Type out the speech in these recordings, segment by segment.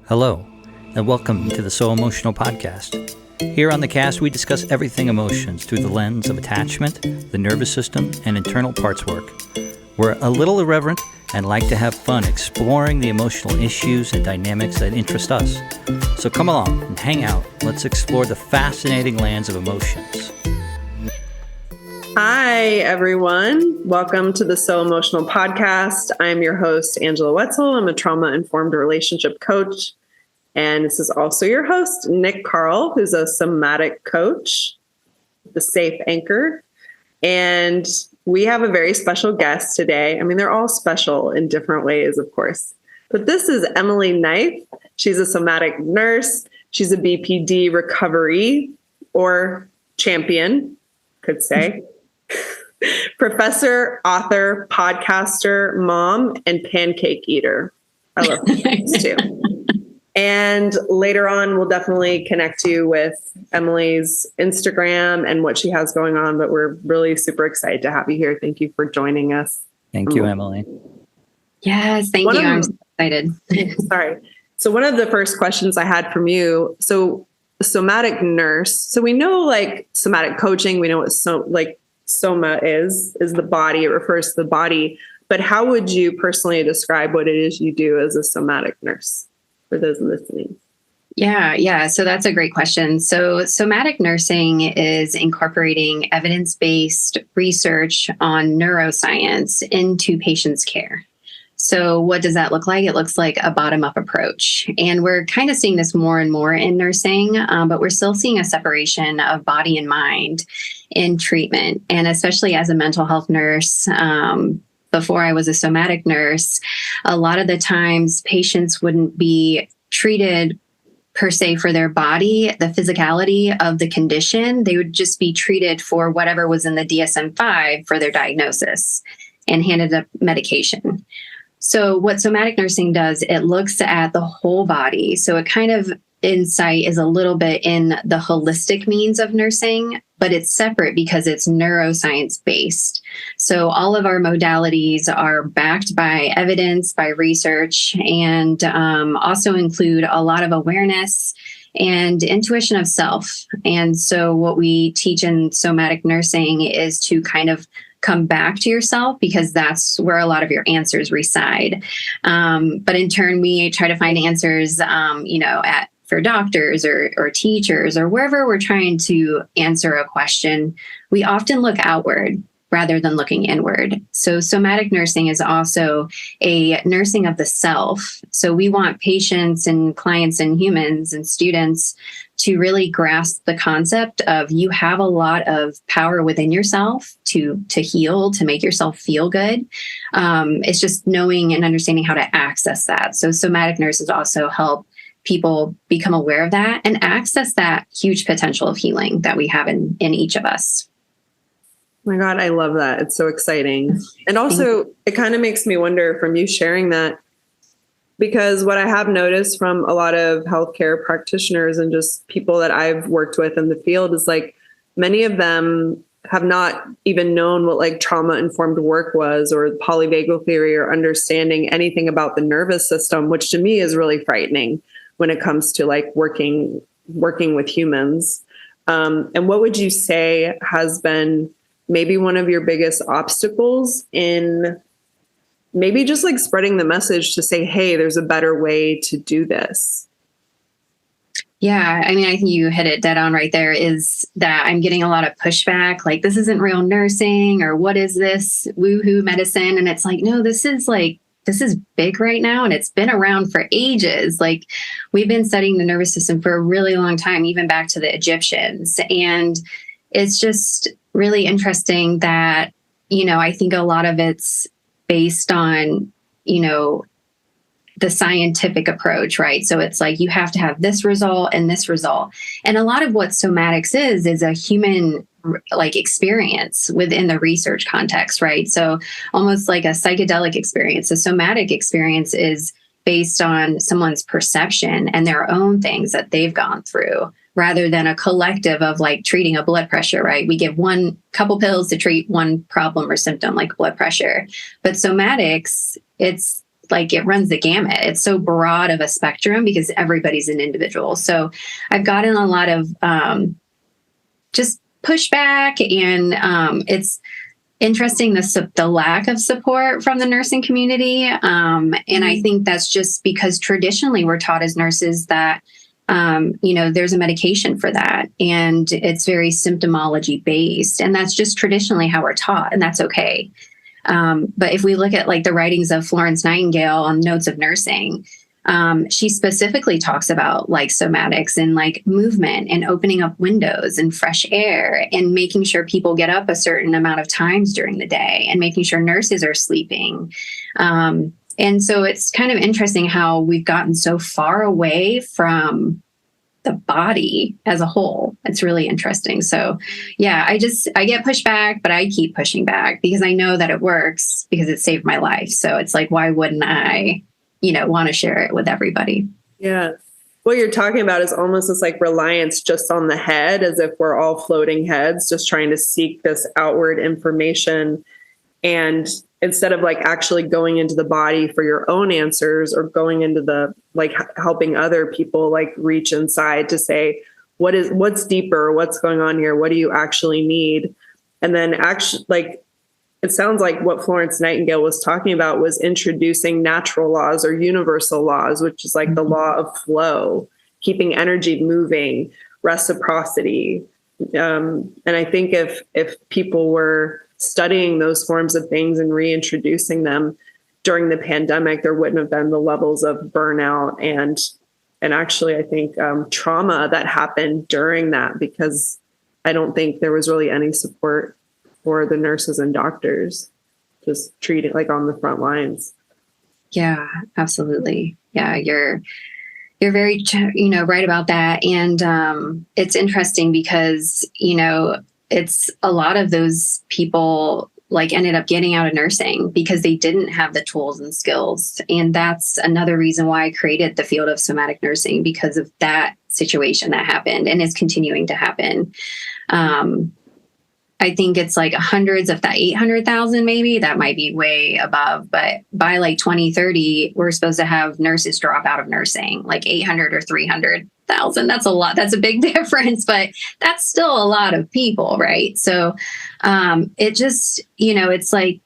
Hello, and welcome to the So Emotional podcast. Here on the cast, we discuss everything emotions through the lens of attachment, the nervous system, and internal parts work. We're a little irreverent and like to have fun exploring the emotional issues and dynamics that interest us. So come along and hang out. Let's explore the fascinating lands of emotions. Hi, everyone. Welcome to the So Emotional podcast. I'm your host, Angela Wetzel. I'm a trauma-informed relationship coach. And this is also your host, Nick Carl, who's a somatic coach, the Safe Anchor. And we have a very special guest today. I mean, they're all special in different ways, of course. But this is Emily Knife. She's a somatic nurse. She's a BPD recovery or champion, could say. Professor, author, podcaster, mom, and pancake eater. I love things too. And later on, we'll definitely connect you with Emily's Instagram and what she has going on. But we're really super excited to have you here. Thank you for joining us. Thank you, Emily. Yes, thank you. I'm so excited. Sorry. So one of the first questions I had from you, so somatic nurse. So we know like somatic coaching, we know what soma is the body. It refers to the body. But how would you personally describe what it is you do as a somatic nurse for those listening? Yeah. So that's a great question. So somatic nursing is incorporating evidence-based research on neuroscience into patients' care. So what does that look like? It looks like a bottom-up approach. And we're kind of seeing this more and more in nursing, but we're still seeing a separation of body and mind in treatment. And especially as a mental health nurse, before I was a somatic nurse, a lot of the times patients wouldn't be treated per se for their body, the physicality of the condition. They would just be treated for whatever was in the DSM-5 for their diagnosis and handed up medication. So what somatic nursing does, it looks at the whole body. So it kind of insight is a little bit in the holistic means of nursing, but it's separate because it's neuroscience based. So all of our modalities are backed by evidence, by research, and also include a lot of awareness and intuition of self. And so what we teach in somatic nursing is to kind of come back to yourself, because that's where a lot of your answers reside. But in turn, we try to find answers, for doctors or teachers or wherever we're trying to answer a question. We often look outward rather than looking inward. So somatic nursing is also a nursing of the self. So we want patients and clients and humans and students to really grasp the concept of you have a lot of power within yourself to heal, to make yourself feel good. It's just knowing and understanding how to access that. So somatic nurses also help people become aware of that and access that huge potential of healing that we have in each of us. Oh my God, I love that. It's so exciting. And also, it kind of makes me wonder from you sharing that, because what I have noticed from a lot of healthcare practitioners and just people that I've worked with in the field is like many of them have not even known what like trauma-informed work was or polyvagal theory or understanding anything about the nervous system, which to me is really frightening when it comes to like working with humans. And what would you say has been maybe one of your biggest obstacles in maybe just like spreading the message to say, hey, there's a better way to do this? Yeah, I mean, I think you hit it dead on right there, is that I'm getting a lot of pushback, like this isn't real nursing, or what is this woohoo medicine? And it's like, no, this is big right now. And it's been around for ages. Like we've been studying the nervous system for a really long time, even back to the Egyptians. And it's just really interesting that, I think a lot of it's based on, the scientific approach, right? So it's like you have to have this result and this result. And a lot of what somatics is a human like experience within the research context, right? So almost like a psychedelic experience. A somatic experience is based on someone's perception and their own things that they've gone through, rather than a collective of like treating a blood pressure, right? We give one couple pills to treat one problem or symptom like blood pressure. But somatics, it's like it runs the gamut. It's so broad of a spectrum because everybody's an individual. So I've gotten a lot of just pushback, and it's interesting the lack of support from the nursing community. And I think that's just because traditionally we're taught as nurses that there's a medication for that, and it's very symptomology based, and that's just traditionally how we're taught, and that's okay. But if we look at like the writings of Florence Nightingale on Notes of Nursing, she specifically talks about like somatics and like movement and opening up windows and fresh air and making sure people get up a certain amount of times during the day and making sure nurses are sleeping. And so it's kind of interesting how we've gotten so far away from the body as a whole. It's really interesting. So yeah, I get pushed back, but I keep pushing back because I know that it works because it saved my life. So it's like, why wouldn't I, want to share it with everybody? Yeah. What you're talking about is almost this like reliance just on the head, as if we're all floating heads, just trying to seek this outward information. And instead of like actually going into the body for your own answers, or going into the like helping other people like reach inside to say, what's deeper, what's going on here? What do you actually need? And then actually, like, it sounds like what Florence Nightingale was talking about was introducing natural laws or universal laws, which is like the law of flow, keeping energy moving, reciprocity. And I think if people were studying those forms of things and reintroducing them during the pandemic, there wouldn't have been the levels of burnout and actually, I think, trauma that happened during that, because I don't think there was really any support for the nurses and doctors just treating like on the front lines. Yeah, absolutely. Yeah, you're very, right about that. And it's interesting because, it's a lot of those people like ended up getting out of nursing because they didn't have the tools and skills. And that's another reason why I created the field of somatic nursing, because of that situation that happened and is continuing to happen. I think it's like hundreds of that 800,000, maybe that might be way above, but by like 2030, we're supposed to have nurses drop out of nursing, like 800 or 300,000. That's a lot. That's a big difference, but that's still a lot of people. Right. So, it just, it's like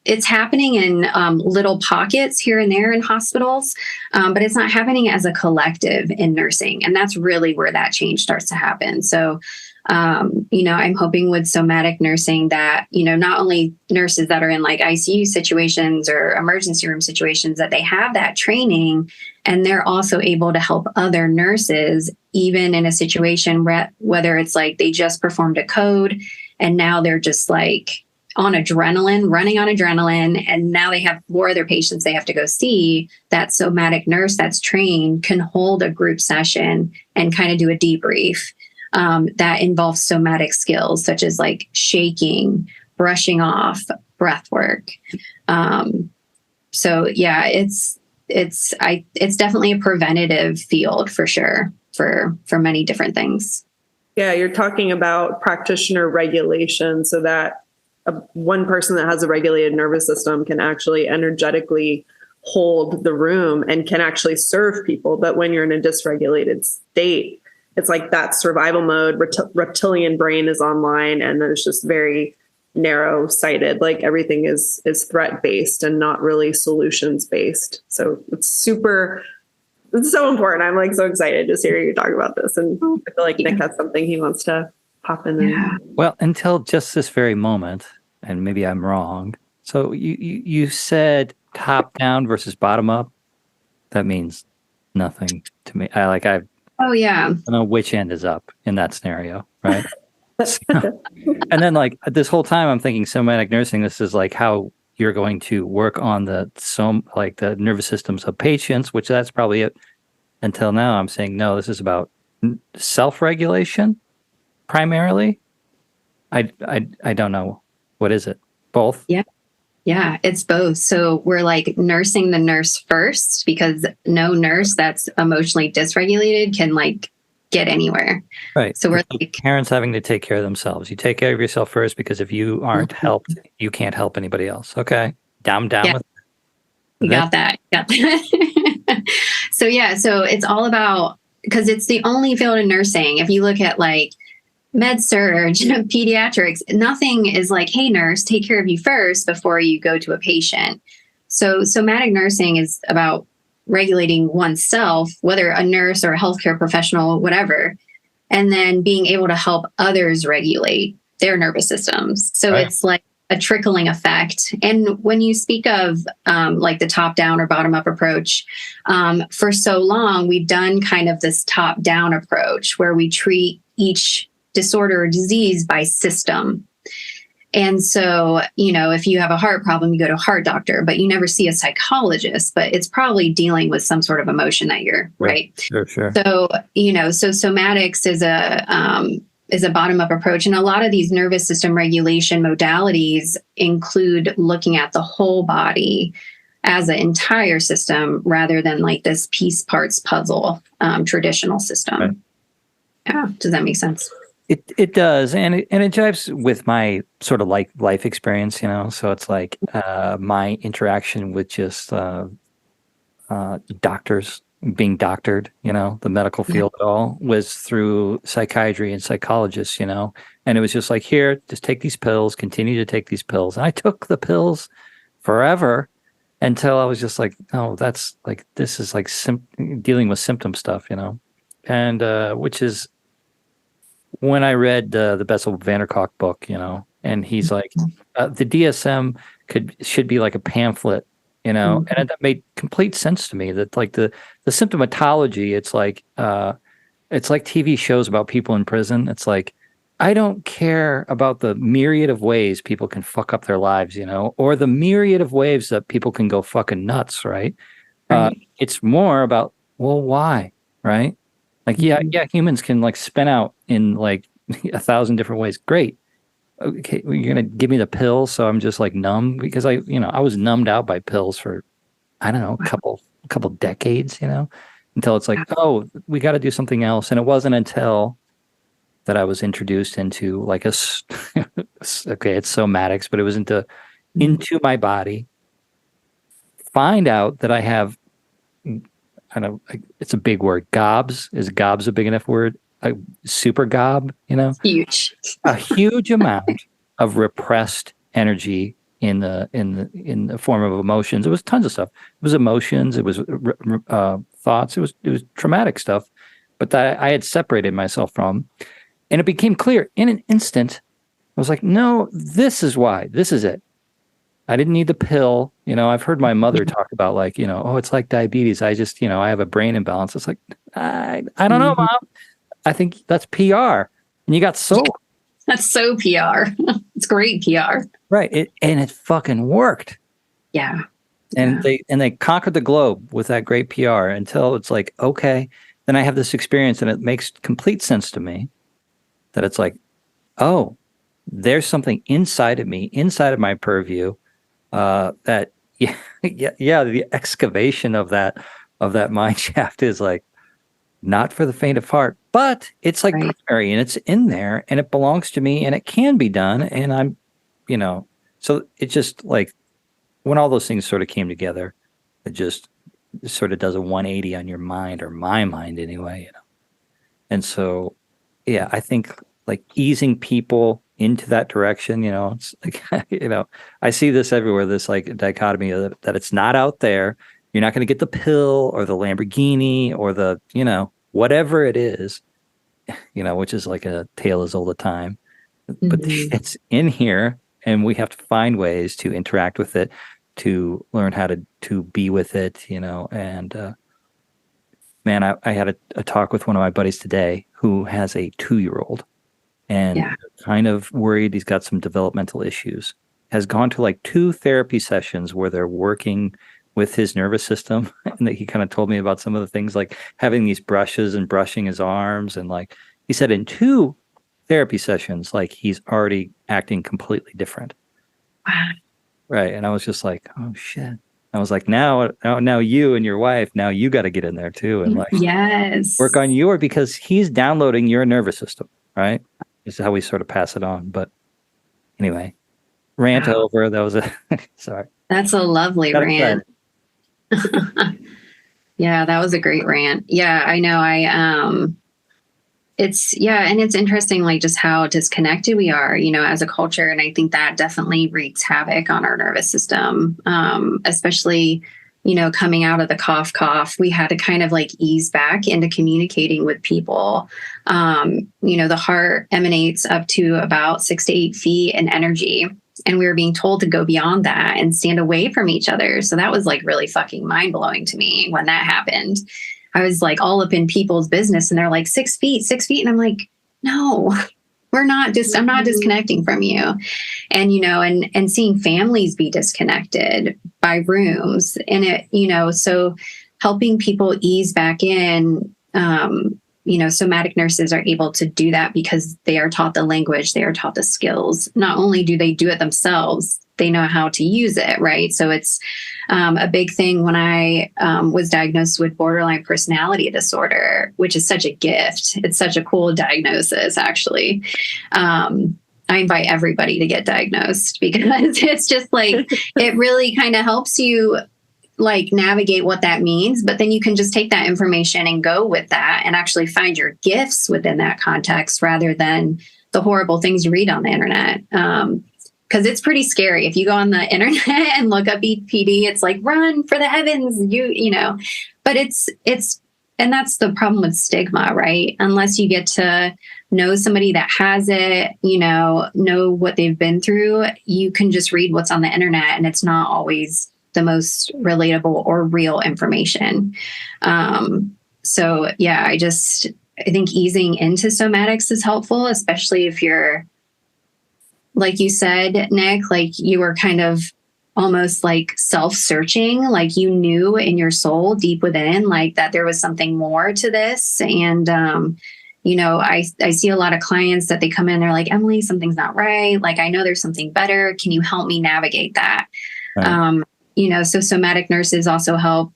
it's happening in little pockets here and there in hospitals, but it's not happening as a collective in nursing. And that's really where that change starts to happen. So, I'm hoping with somatic nursing that, not only nurses that are in like ICU situations or emergency room situations, that they have that training and they're also able to help other nurses, even in a situation whether it's like they just performed a code and now they're just like running on adrenaline, and now they have 4 other patients they have to go see. That somatic nurse that's trained can hold a group session and kind of do a debrief. That involves somatic skills such as like shaking, brushing off, breath work. So yeah, it's definitely a preventative field for sure for many different things. Yeah, you're talking about practitioner regulation, so that one person that has a regulated nervous system can actually energetically hold the room and can actually serve people. But when you're in a dysregulated state, it's like that survival mode, reptilian brain is online, and then it's just very narrow sighted. Like everything is threat based and not really solutions based. So it's so important. I'm like so excited to hear you talk about this. And I feel like Nick has something he wants to pop in. Yeah. Well, until just this very moment, and maybe I'm wrong. So you said top down versus bottom up. That means nothing to me. Oh yeah. I don't know which end is up in that scenario, right? And then like this whole time I'm thinking somatic nursing, this is like how you're going to work on the nervous systems of patients, which that's probably it. Until now I'm saying, no, this is about self-regulation primarily. I don't know. What is it? Both? Yeah. Yeah, it's both. So we're like nursing the nurse first, because no nurse that's emotionally dysregulated can like get anywhere. Right. So we're like parents having to take care of themselves. You take care of yourself first, because if you aren't helped, you can't help anybody else. Okay. Down Yeah. with You got that. Got that. So yeah, so it's all about, because it's the only field in nursing. If you look at like med surg, pediatrics, nothing is like, hey, nurse, take care of you first before you go to a patient. So somatic nursing is about regulating oneself, whether a nurse or a healthcare professional, whatever, and then being able to help others regulate their nervous systems. So Right. it's like a trickling effect. And when you speak of like the top down or bottom up approach, for so long, we've done kind of this top down approach where we treat each disorder or disease by system. And so, you know, if you have a heart problem, you go to a heart doctor, but you never see a psychologist, but it's probably dealing with some sort of emotion that you're right. Sure. So, you know, so somatics is a bottom up approach. And a lot of these nervous system regulation modalities include looking at the whole body as an entire system rather than like this piece parts puzzle traditional system. Right. Yeah. Does that make sense? It does, and it jives with my sort of like life experience, you know. So it's like my interaction with just doctors being doctored, you know, the medical field at all was through psychiatry and psychologists, you know. And it was just like, here, just take these pills, continue to take these pills. And I took the pills forever until I was just like, oh, that's like, this is like dealing with symptom stuff, you know. And which is when I read the Bessel van der Kolk book, you know, and he's like, the DSM should be like a pamphlet, you know, and that made complete sense to me. That like the symptomatology, it's like TV shows about people in prison. It's like, I don't care about the myriad of ways people can fuck up their lives, you know, or the myriad of ways that people can go fucking nuts, right? It's more about, well, why, right? Like, yeah, humans can like spin out in like 1,000 different ways. Great. Okay, well, you're gonna give me the pill, so I'm just like numb because I was numbed out by pills for, I don't know, a couple decades, you know, until it's like, oh, we got to do something else. And it wasn't until that I was introduced into like okay, it's somatics, but it was into my body. Find out that I have, I don't know, it's a big word. Gobs. Is gobs a big enough word? Super gob, you know? Huge. A huge amount of repressed energy in the form of emotions. It was tons of stuff. It was emotions. It was thoughts. It was traumatic stuff, but that I had separated myself from, and it became clear in an instant. I was like, no, this is why. This is it. I didn't need the pill. You know, I've heard my mother talk about like, you know, oh, it's like diabetes. I just, you know, I have a brain imbalance. It's like, I don't know, Mom. I think that's PR. And you got sold. That's so PR. It's great PR. Right. And it fucking worked. Yeah. And they conquered the globe with that great PR until it's like, okay, then I have this experience and it makes complete sense to me that it's like, oh, there's something inside of me, inside of my purview, that the excavation of that mine shaft is like not for the faint of heart, but it's like primary and it's in there and it belongs to me and it can be done. And I'm, you know, so it just like when all those things sort of came together, it just sort of does a 180 on your mind, or my mind anyway, you know. And so, yeah, I think like easing people into that direction, you know, it's like, you know, I see this everywhere, this like dichotomy that it's not out there. You're not going to get the pill or the Lamborghini or the, you know, whatever it is, you know, which is like a tale as old as time, but it's in here and we have to find ways to interact with it, to learn how to be with it, you know. And man, I had a talk with one of my buddies today who has a 2-year-old and kind of worried he's got some developmental issues, has gone to like 2 therapy sessions where they're working with his nervous system. And that he kind of told me about some of the things like having these brushes and brushing his arms. And like he said, in 2 therapy sessions, like he's already acting completely different. Wow. Right. And I was just like, oh shit. I was like, now you and your wife, now you got to get in there too. And like, work on your, because he's downloading your nervous system, right? This is how we sort of pass it on. But anyway, rant over. That was sorry. That's a lovely Got rant. excited. Yeah, that was a great rant. Yeah, I know. And it's interesting, like just how disconnected we are, as a culture. And I think that definitely wreaks havoc on our nervous system, especially, coming out of the cough, we had to kind of like ease back into communicating with people. The heart emanates up to about 6 to 8 feet in energy. And we were being told to go beyond that and stand away from each other. So that was like really fucking mind blowing to me when that happened. I was like all up in people's business and they're like 6 feet, 6 feet. And I'm like, no, I'm not disconnecting from you. And, and seeing families be disconnected by rooms and so helping people ease back in, somatic nurses are able to do that because they are taught the language, they are taught the skills. Not only do they do it themselves, they know how to use it, right? So it's a big thing when I was diagnosed with borderline personality disorder, which is such a gift. It's such a cool diagnosis, actually. I invite everybody to get diagnosed because it's just like, it really kind of helps you like navigate what that means, but then you can just take that information and go with that and actually find your gifts within that context rather than the horrible things you read on the internet. Because it's pretty scary. If you go on the internet and look up EPD, it's like, run for the heavens, but and that's the problem with stigma, right? Unless you get to know somebody that has it, know what they've been through, you can just read what's on the internet and it's not always the most relatable or real information. So yeah, I think easing into somatics is helpful, especially if you're, like you said, Nick, like you were kind of almost like self-searching, like you knew in your soul deep within, like that there was something more to this. And, I see a lot of clients that they come in, they're like, Emily, something's not right. Like, I know there's something better. Can you help me navigate that? Right. So somatic nurses also help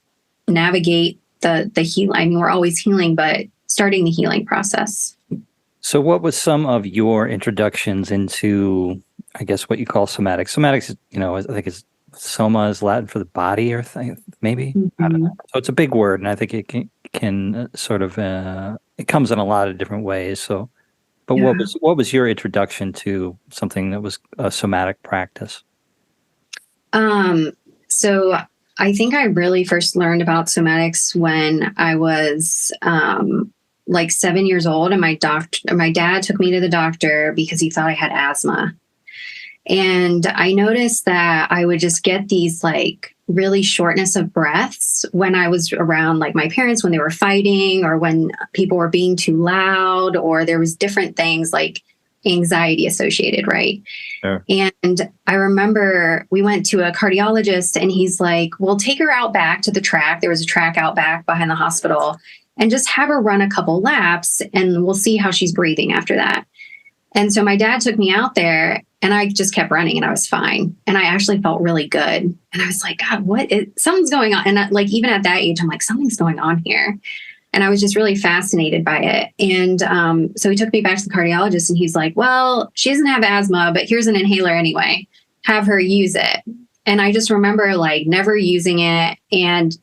navigate the healing. I mean, we're always healing, but starting the healing process. So what was some of your introductions into, I guess, what you call somatics? Somatics, I think it's soma is Latin for the body or maybe. Mm-hmm. I don't know. So it's a big word, and I think it can sort of, it comes in a lot of different ways. So, but yeah. What was your introduction to something that was a somatic practice? So I think I really first learned about somatics when I was, like 7 years old, and my dad took me to the doctor because he thought I had asthma. And I noticed that I would just get these like really shortness of breaths when I was around like my parents, when they were fighting or when people were being too loud, or there was different things like anxiety associated, right? Sure. And I remember we went to a cardiologist and he's like, well, take her out back to the track. There was a track out back behind the hospital, and just have her run a couple laps and we'll see how she's breathing after that. And so my dad took me out there and I just kept running and I was fine. And I actually felt really good. And I was like, God, something's going on. And like, even at that age, I'm like, something's going on here. And I was just really fascinated by it. And so he took me back to the cardiologist and he's like, well, she doesn't have asthma, but here's an inhaler anyway. Have her use it. And I just remember like never using it and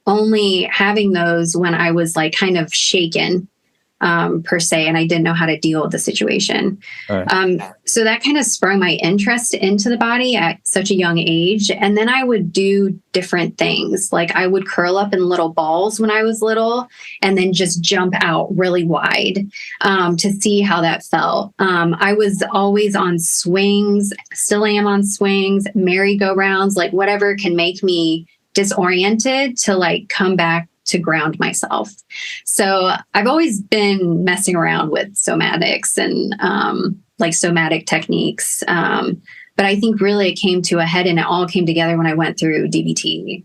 only having those when I was like kind of shaken, per se, and I didn't know how to deal with the situation. Right. So that kind of sprung my interest into the body at such a young age. And then I would do different things. Like I would curl up in little balls when I was little and then just jump out really wide to see how that felt. I was always on swings, still am on swings, merry-go-rounds, like whatever can make me disoriented to like come back to ground myself. So I've always been messing around with somatics and like somatic techniques. But I think really it came to a head and it all came together when I went through DBT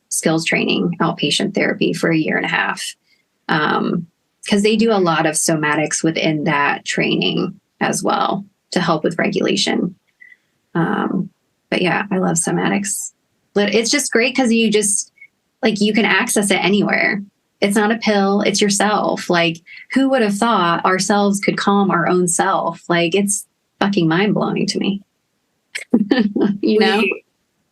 skills training, outpatient therapy for 1.5 years. Because they do a lot of somatics within that training as well to help with regulation. But yeah, I love somatics. But it's just great because you just, like, you can access it anywhere. It's not a pill, it's yourself. Like, who would have thought ourselves could calm our own self? Like, it's fucking mind blowing to me. You know?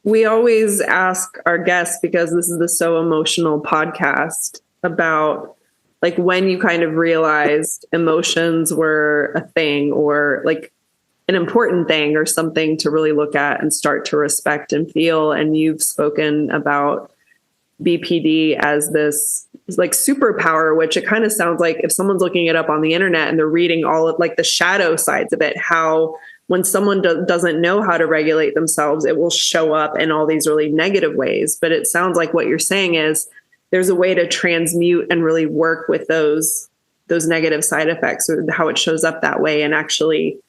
we always ask our guests, because this is the So Emotional podcast, about like when you kind of realized emotions were a thing, or like an important thing, or something to really look at and start to respect and feel. And you've spoken about BPD as this like superpower, which it kind of sounds like if someone's looking it up on the internet and they're reading all of like the shadow sides of it, how when someone doesn't know how to regulate themselves, it will show up in all these really negative ways. But it sounds like what you're saying is there's a way to transmute and really work with those negative side effects, or how it shows up that way, and actually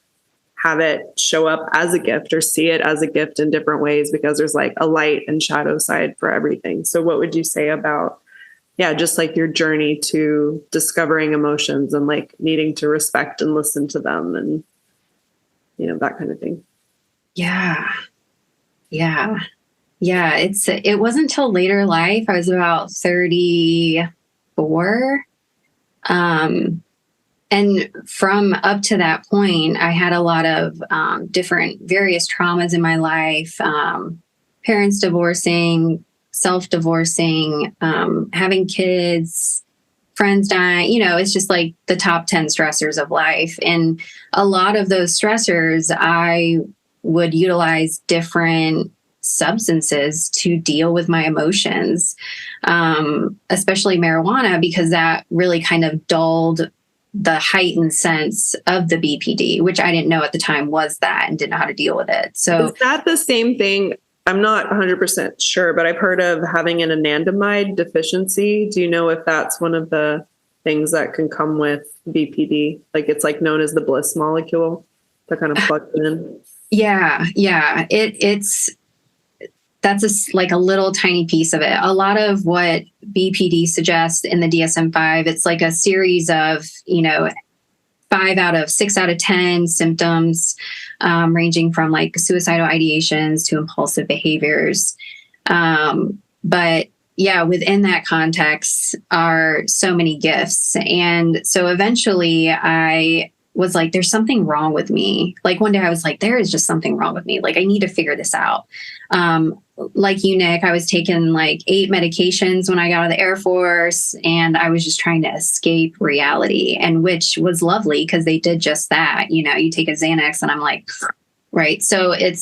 have it show up as a gift, or see it as a gift in different ways, because there's like a light and shadow side for everything. So what would you say about, just like your journey to discovering emotions and like needing to respect and listen to them, and, that kind of thing? Yeah. It wasn't until later life. I was about 34. And from up to that point, I had a lot of different various traumas in my life, parents divorcing, self-divorcing, having kids, friends dying. It's just like the top 10 stressors of life. And a lot of those stressors, I would utilize different substances to deal with my emotions, especially marijuana, because that really kind of dulled the heightened sense of the BPD, which I didn't know at the time was that, and didn't know how to deal with it. So is that the same thing? I'm not 100% sure, but I've heard of having an anandamide deficiency. Do you know if that's one of the things that can come with BPD? Like it's like known as the bliss molecule that kind of plugs in. Yeah. That's like a little tiny piece of it. A lot of what BPD suggests in the DSM-5, it's like a series of, 6 out of 10 symptoms, ranging from like suicidal ideations to impulsive behaviors. But yeah, within that context are so many gifts. And so eventually I was like, there's something wrong with me. Like one day I was like, there is just something wrong with me. Like I need to figure this out. Like you, Nick, I was taking like 8 medications when I got out of the Air Force, and I was just trying to escape reality, and which was lovely because they did just that. You take a Xanax and I'm like, right. So it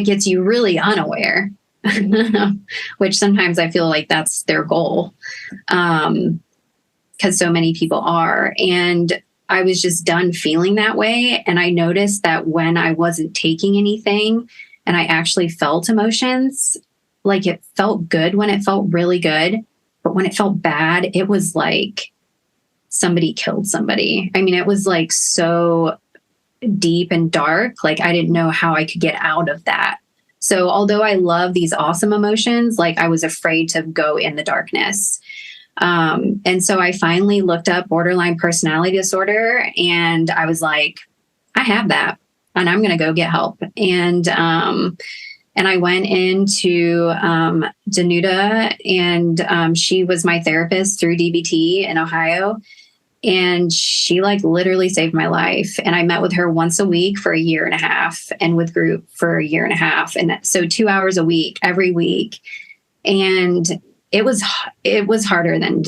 gets you really unaware, which sometimes I feel like that's their goal. Because so many people are. And I was just done feeling that way. And I noticed that when I wasn't taking anything and I actually felt emotions, like it felt good when it felt really good. But when it felt bad, it was like somebody killed somebody. I mean, it was like so deep and dark. Like I didn't know how I could get out of that. So although I love these awesome emotions, like I was afraid to go in the darkness. And so I finally looked up borderline personality disorder, and I was like, I have that, and I'm going to go get help. And I went into Danuta, and she was my therapist through DBT in Ohio. And she like literally saved my life. And I met with her once a week for 1.5 years, and with group for 1.5 years. And so 2 hours a week, every week. And it was harder than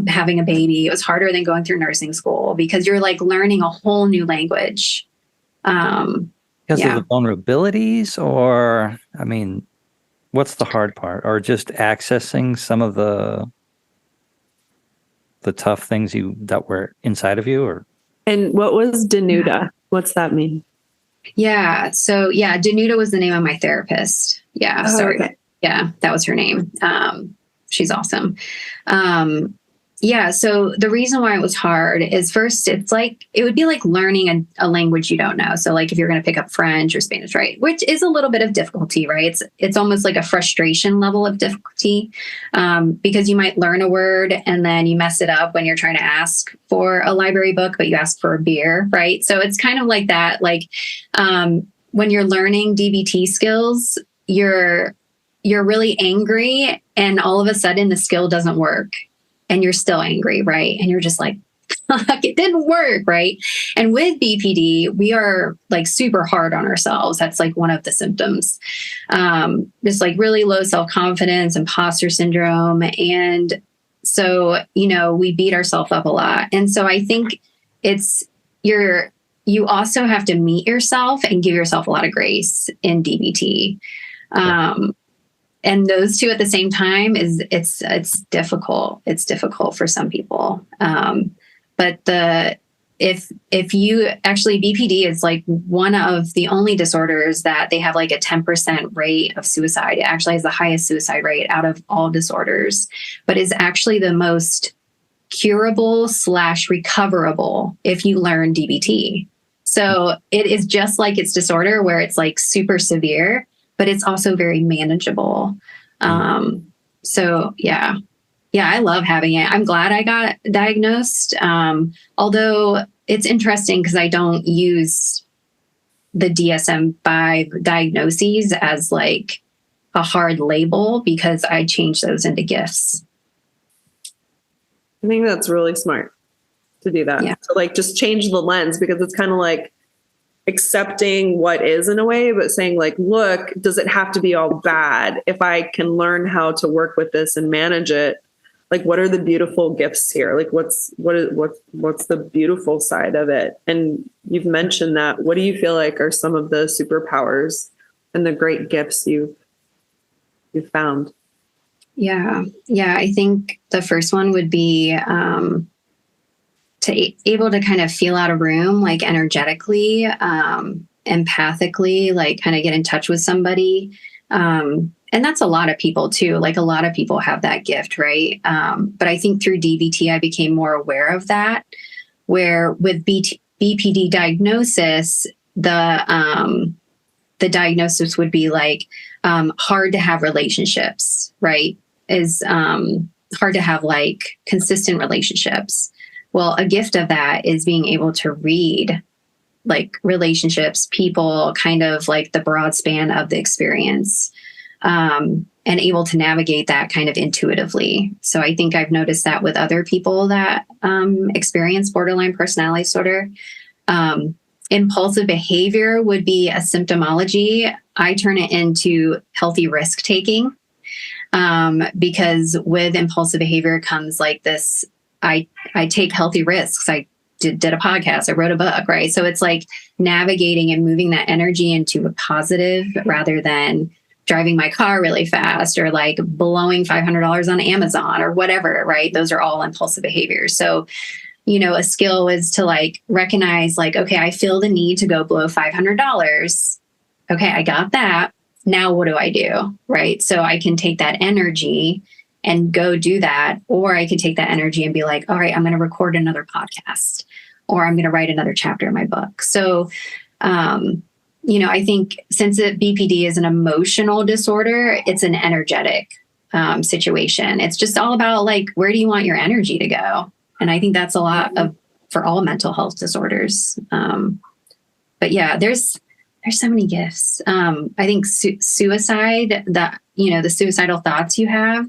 having a baby. It was harder than going through nursing school, because you're like learning a whole new language. Because of the vulnerabilities, or, I mean, what's the hard part? Or just accessing some of the tough things that were inside of you? Or And what was Danuta? What's that mean? Yeah. So Danuta was the name of my therapist. Yeah. Oh, sorry. okay. Yeah, that was her name. She's awesome. So the reason why it was hard is, first, it's like, it would be like learning a language you don't know. So like if you're going to pick up French or Spanish, right? Which is a little bit of difficulty, right? It's almost like a frustration level of difficulty, because you might learn a word and then you mess it up when you're trying to ask for a library book, but you ask for a beer, right? So it's kind of like that. Like when you're learning DBT skills, you're really angry, and all of a sudden the skill doesn't work, and you're still angry, right? And you're just like, It didn't work, right? And with BPD, we are like super hard on ourselves. That's like one of the symptoms. Just like really low self-confidence, imposter syndrome. And so, we beat ourselves up a lot. And so I think you also have to meet yourself and give yourself a lot of grace in DBT. And those two at the same time it's difficult. It's difficult for some people. But if you actually, BPD is like one of the only disorders that they have like a 10% rate of suicide. It actually has the highest suicide rate out of all disorders, but is actually the most curable / recoverable if you learn DBT. So it is just like its disorder where it's like super severe, but it's also very manageable. So yeah, I love having it. I'm glad I got diagnosed. Although it's interesting because I don't use the DSM-5 diagnoses as like a hard label because I change those into gifts. I think that's really smart to do that. Yeah. To like just change the lens, because it's kind of like accepting what is in a way, but saying like, look, does it have to be all bad? If I can learn how to work with this and manage it, like what are the beautiful gifts here? Like what's the beautiful side of it? And you've mentioned that. What do you feel like are some of the superpowers and the great gifts you've found? Yeah. I think the first one would be able to kind of feel out a room, like energetically, empathically, like kind of get in touch with somebody. And that's a lot of people too. Like a lot of people have that gift, right? But I think through DBT, I became more aware of that, where with BPD diagnosis, the diagnosis would be like hard to have relationships, right? Is hard to have like consistent relationships. Well, a gift of that is being able to read like relationships, people, kind of like the broad span of the experience, and able to navigate that kind of intuitively. So I think I've noticed that with other people that experience borderline personality disorder. Impulsive behavior would be a symptomology. I turn it into healthy risk taking, because with impulsive behavior comes like this, I take healthy risks. I did a podcast. I wrote a book, right? So it's like navigating and moving that energy into a positive rather than driving my car really fast or like blowing $500 on Amazon or whatever, right? Those are all impulsive behaviors. So, a skill is to like recognize like, okay, I feel the need to go blow $500. Okay, I got that. Now what do I do? Right? So I can take that energy and go do that. Or I could take that energy and be like, all right, I'm going to record another podcast, or I'm going to write another chapter in my book. So, I think since BPD is an emotional disorder, it's an energetic situation. It's just all about like, where do you want your energy to go? And I think that's a lot for all mental health disorders. But yeah, there's so many gifts. I think suicide, the suicidal thoughts you have,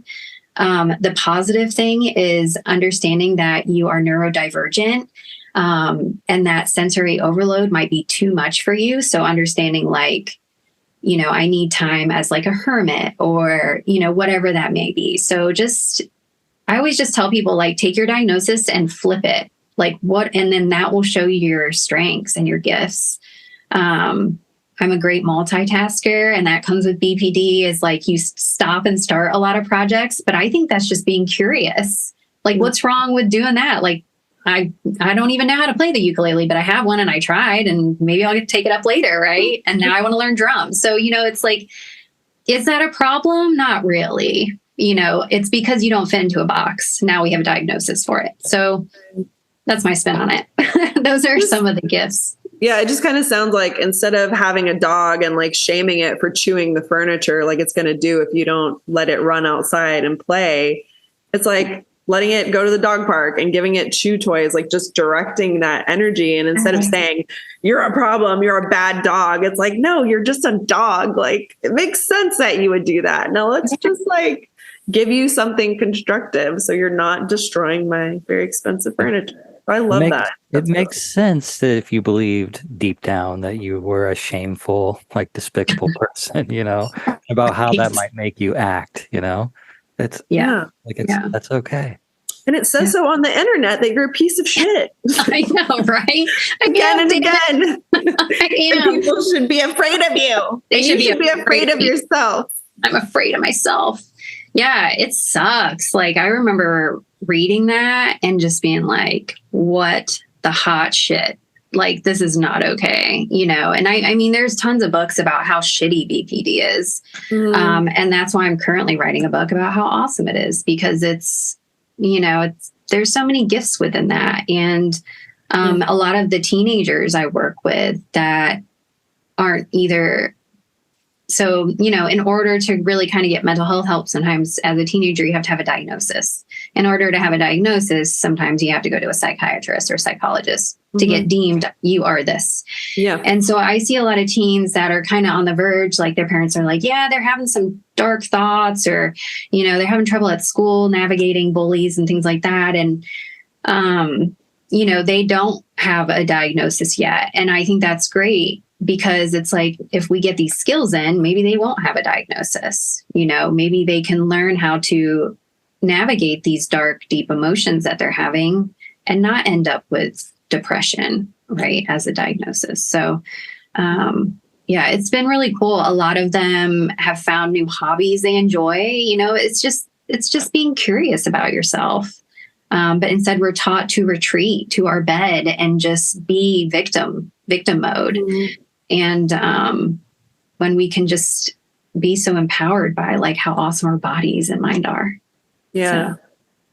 the positive thing is understanding that you are neurodivergent, and that sensory overload might be too much for you. So understanding like, I need time as like a hermit or, whatever that may be. So I always just tell people like, take your diagnosis and flip it. Like and then that will show you your strengths and your gifts. I'm a great multitasker, and that comes with BPD is like you stop and start a lot of projects, but I think that's just being curious. Like what's wrong with doing that? Like I don't even know how to play the ukulele, but I have one and I tried, and maybe I'll get to take it up later. Right. And now I want to learn drums. So, it's like, is that a problem? Not really. It's because you don't fit into a box. Now we have a diagnosis for it. So that's my spin on it. Those are some of the gifts. Yeah, it just kind of sounds like instead of having a dog and like shaming it for chewing the furniture like it's going to do if you don't let it run outside and play, it's like letting it go to the dog park and giving it chew toys, like just directing that energy. And instead of saying, you're a problem, you're a bad dog, it's like, no, you're just a dog. Like it makes sense that you would do that. Now let's just like give you something constructive so you're not destroying my very expensive furniture. I love that. It makes sense that if you believed deep down that you were a shameful, like despicable person, about how that might make you act, it's Yeah. like Yeah. that's okay. And it says so on the internet that you're a piece of shit. I know, right? Again and again. I And am. people should be afraid of you. They and should you should be afraid of yourself. I'm afraid of myself. Yeah, it sucks. Like, I remember reading that and just being like, what the hot shit? Like, this is not okay, And I mean, there's tons of books about how shitty BPD is. And that's why I'm currently writing a book about how awesome it is, because it's, there's so many gifts within that. And a lot of the teenagers I work with that aren't either. So, in order to really kind of get mental health help, sometimes as a teenager, you have to have a diagnosis. In order to have a diagnosis, sometimes you have to go to a psychiatrist or psychologist to get deemed you are this. Yeah. And so I see a lot of teens that are kind of on the verge, like their parents are like, yeah, they're having some dark thoughts, or, they're having trouble at school navigating bullies and things like that. And, they don't have a diagnosis yet. And I think that's great, because it's like, if we get these skills in, maybe they won't have a diagnosis. Maybe they can learn how to navigate these dark, deep emotions that they're having and not end up with depression, right, as a diagnosis. So, it's been really cool. A lot of them have found new hobbies they enjoy. It's just being curious about yourself. But instead, we're taught to retreat to our bed and just be victim mode. And when we can just be so empowered by like how awesome our bodies and mind are. Yeah. So.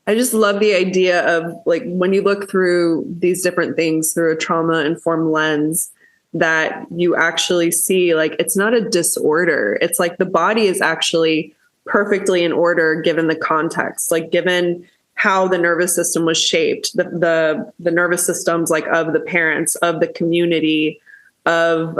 I just love the idea of like, when you look through these different things through a trauma-informed lens, that you actually see like, it's not a disorder. It's like the body is actually perfectly in order given the context, like given how the nervous system was shaped, the nervous systems like of the parents, of the community, of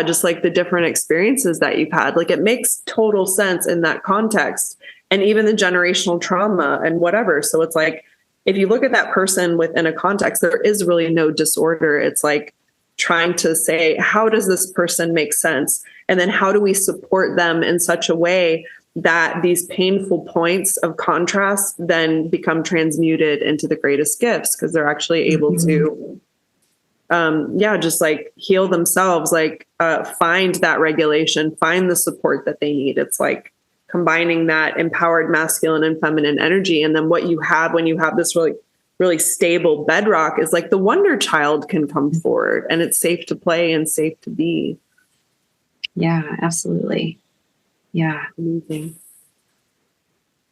just like the different experiences that you've had. Like, it makes total sense in that context, and even the generational trauma and whatever. So it's like, if you look at that person within a context, there is really no disorder. It's like trying to say, how does this person make sense? And then how do we support them in such a way that these painful points of contrast then become transmuted into the greatest gifts, because they're actually able to just like heal themselves, like find that regulation, find the support that they need. It's like combining that empowered masculine and feminine energy. And then what you have when you have this really, really stable bedrock is like the wonder child can come forward, and it's safe to play and safe to be. Yeah, absolutely. Yeah. Amazing.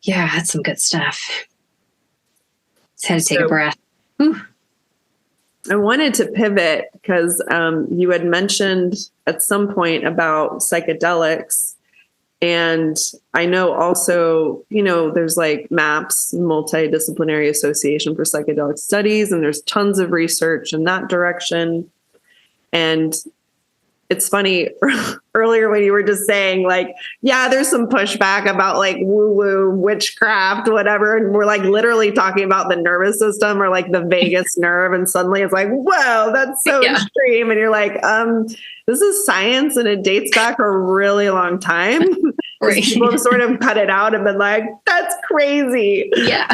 Yeah, that's some good stuff. Just had to take a breath. Whew. I wanted to pivot because you had mentioned at some point about psychedelics. And I know also, there's like MAPS, Multidisciplinary Association for Psychedelic Studies, and there's tons of research in that direction. And it's funny, earlier when you were just saying like, yeah, there's some pushback about like woo-woo, witchcraft, whatever. And we're like literally talking about the nervous system or like the vagus nerve. And suddenly it's like, whoa, that's so extreme. And you're like, this is science, and it dates back a really long time. Right. People have sort of cut it out and been like, that's crazy. Yeah.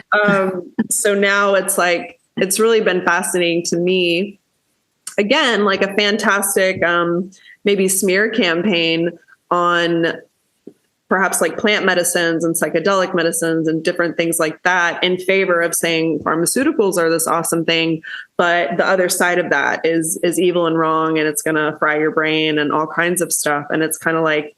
So now it's like, it's really been fascinating to me. Again, like a fantastic maybe smear campaign on perhaps like plant medicines and psychedelic medicines and different things like that, in favor of saying pharmaceuticals are this awesome thing, but the other side of that is evil and wrong, and it's going to fry your brain and all kinds of stuff. And it's kind of like,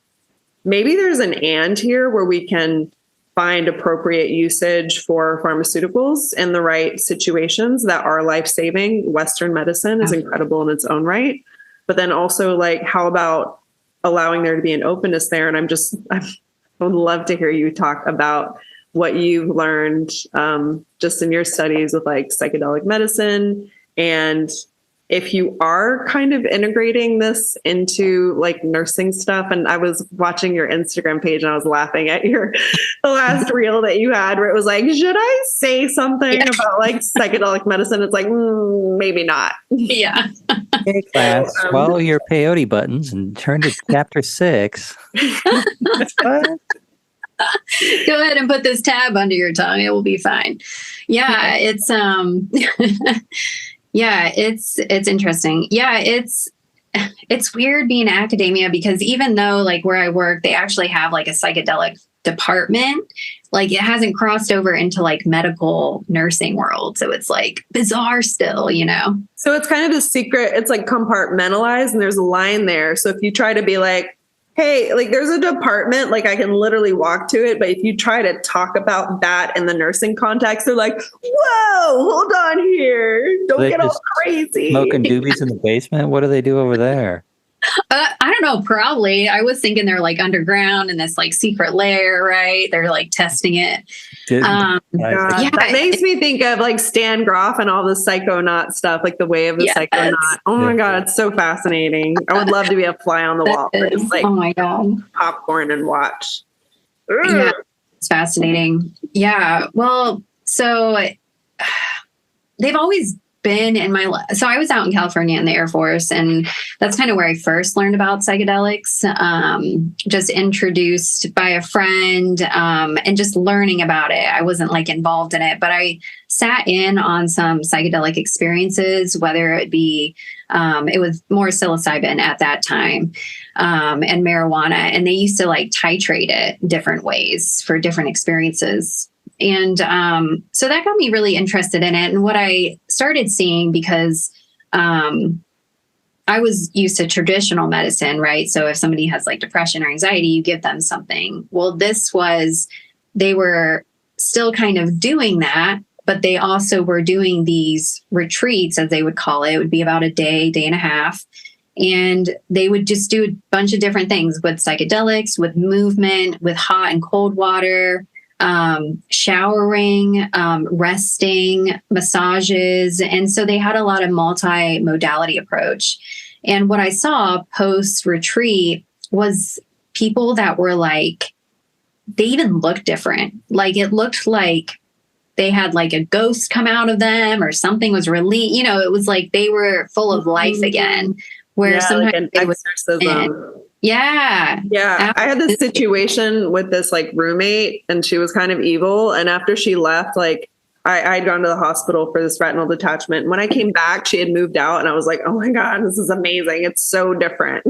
maybe there's an and here where we can find appropriate usage for pharmaceuticals in the right situations that are life-saving. Western medicine is incredible in its own right. But then also, like, how about allowing there to be an openness there? And I would love to hear you talk about what you've learned just in your studies with like psychedelic medicine, and if you are kind of integrating this into like nursing stuff. And I was watching your Instagram page and I was laughing at your the last reel that you had where it was like, should I say something about like psychedelic medicine? It's like, maybe not. Yeah. Hey, class, swallow your peyote buttons and turn to chapter 6. What? Go ahead and put this tab under your tongue. It will be fine. Yeah, it's yeah, it's interesting. Yeah, it's weird being in academia because even though like where I work, they actually have like a psychedelic department, like it hasn't crossed over into like medical nursing world. So it's like bizarre still, you know? So it's kind of a secret. It's like compartmentalized and there's a line there. So if you try to be like, hey, like there's a department, like I can literally walk to it. But if you try to talk about that in the nursing context, they're like, whoa, hold on here. Don't They get all just crazy. Smoking doobies in the basement? What do they do over there? I don't know, probably. I was thinking they're like underground in this like secret lair, right? They're like testing it. God, Yeah. that makes me think of like Stan Groff and all the psychonaut stuff, like the way of the Yes. psychonaut. Oh my God, it's so fascinating. I would love to be a fly on the wall for just like Oh my God. popcorn and watch. Yeah, it's fascinating. Yeah. Well, so they've always been in my so I was out in California in the Air Force, and that's kind of where I first learned about psychedelics, just introduced by a friend, and just learning about it. I wasn't like involved in it, but I sat in on some psychedelic experiences, whether it be it was more psilocybin at that time, and marijuana, and they used to like titrate it different ways for different experiences. And so that got me really interested in it. And what I started seeing, because I was used to traditional medicine, right? So if somebody has like depression or anxiety, you give them something. Well, they were still kind of doing that, but they also were doing these retreats, as they would call it. It would be about a day, day and a half. And they would just do a bunch of different things with psychedelics, with movement, with hot and cold water, showering, resting, massages. And so they had a lot of multi-modality approach. And what I saw post retreat was people that were like, they even looked different. Like it looked like they had like a ghost come out of them or something was released. You know, it was like they were full of life again, where sometimes like an exorcism. Yeah. Yeah. I had this situation with this like roommate, and she was kind of evil. And after she left, like I'd gone to the hospital for this retinal detachment. When I came back, she had moved out, and I was like, oh my God, this is amazing. It's so different.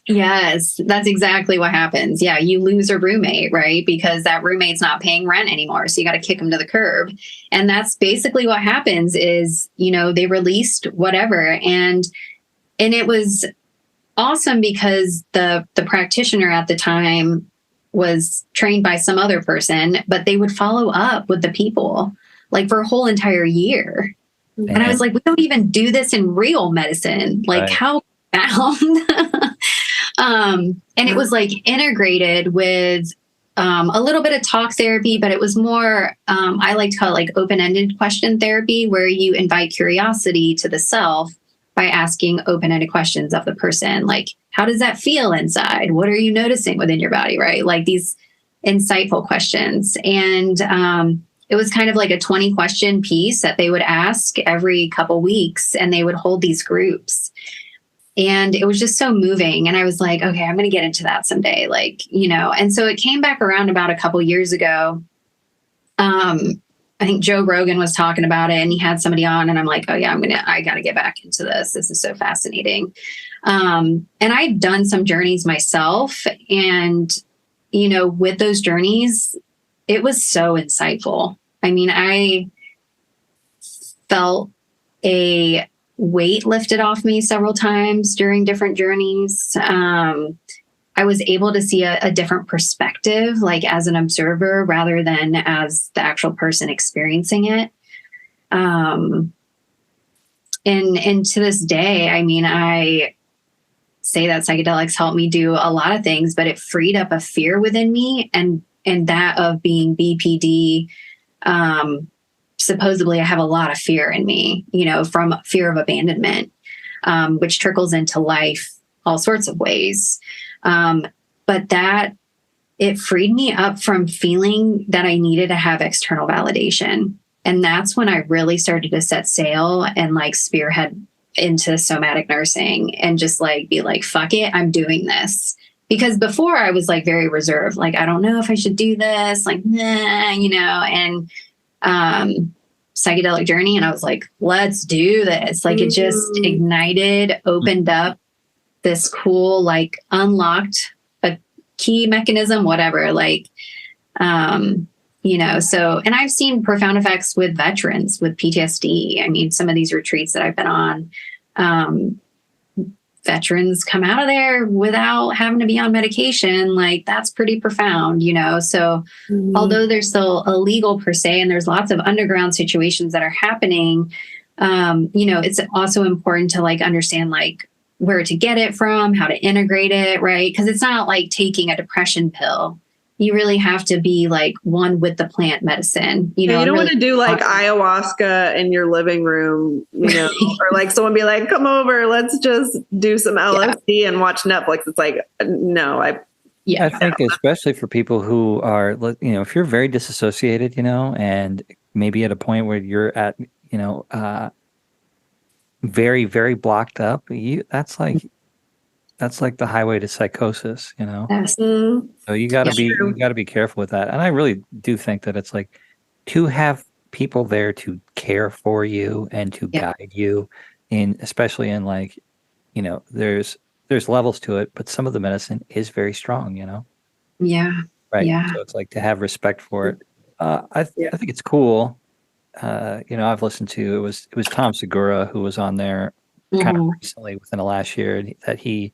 Yes, that's exactly what happens. Yeah, you lose a roommate, right? Because that roommate's not paying rent anymore. So you got to kick them to the curb. And that's basically what happens is, you know, they released whatever. And it was awesome because the practitioner at the time was trained by some other person, but they would follow up with the people like for a whole entire year. Man. And I was like, we don't even do this in real medicine. Like, how found? And it was like integrated with a little bit of talk therapy, but it was more, I like to call it like open-ended question therapy, where you invite curiosity to the self by asking open-ended questions of the person. Like, how does that feel inside? What are you noticing within your body, right? Like these insightful questions. And it was kind of like a 20 question piece that they would ask every couple weeks, and they would hold these groups. And it was just so moving. And I was like, okay, I'm going to get into that someday. Like, you know, and so it came back around about a couple years ago. I think Joe Rogan was talking about it, and he had somebody on, and I'm like, oh yeah, I got to get back into this. This is so fascinating. And I've done some journeys myself, and, you know, with those journeys, it was so insightful. I mean, I felt a weight lifted off me several times during different journeys. I was able to see a different perspective, like as an observer rather than as the actual person experiencing it. And to this day, I mean, I say that psychedelics helped me do a lot of things, but it freed up a fear within me, and that of being BPD. Supposedly I have a lot of fear in me, you know, from fear of abandonment, which trickles into life all sorts of ways. But that it freed me up from feeling that I needed to have external validation. And that's when I really started to set sail and like spearhead into somatic nursing and just like be like, fuck it, I'm doing this. Because before I was like very reserved, like, I don't know if I should do this, like, nah, and psychedelic journey. And I was like, let's do this. Like, it just ignited, opened up this cool, like, unlocked a key mechanism, whatever, like, so, and I've seen profound effects with veterans with PTSD. I mean, some of these retreats that I've been on, veterans come out of there without having to be on medication. Like, that's pretty profound, So although they're still illegal per se, and there's lots of underground situations that are happening, it's also important to like understand like where to get it from, how to integrate it, right? Because it's not like taking a depression pill. You really have to be like one with the plant medicine. You don't really want to do like ayahuasca in your living room, or like someone be like, come over, let's just do some LSD and watch Netflix. It's like, no, I think especially for people who are, if you're very disassociated, and maybe at a point where you're at, very, very blocked up, that's like the highway to psychosis, Yes. So you gotta be careful with that. And I really do think that it's like to have people there to care for you and to guide you especially in like, there's levels to it, but some of the medicine is very strong, Yeah. Right. Yeah. So it's like to have respect for it. I think it's cool. I've listened to, it was Tom Segura who was on there kind of recently within the last year that he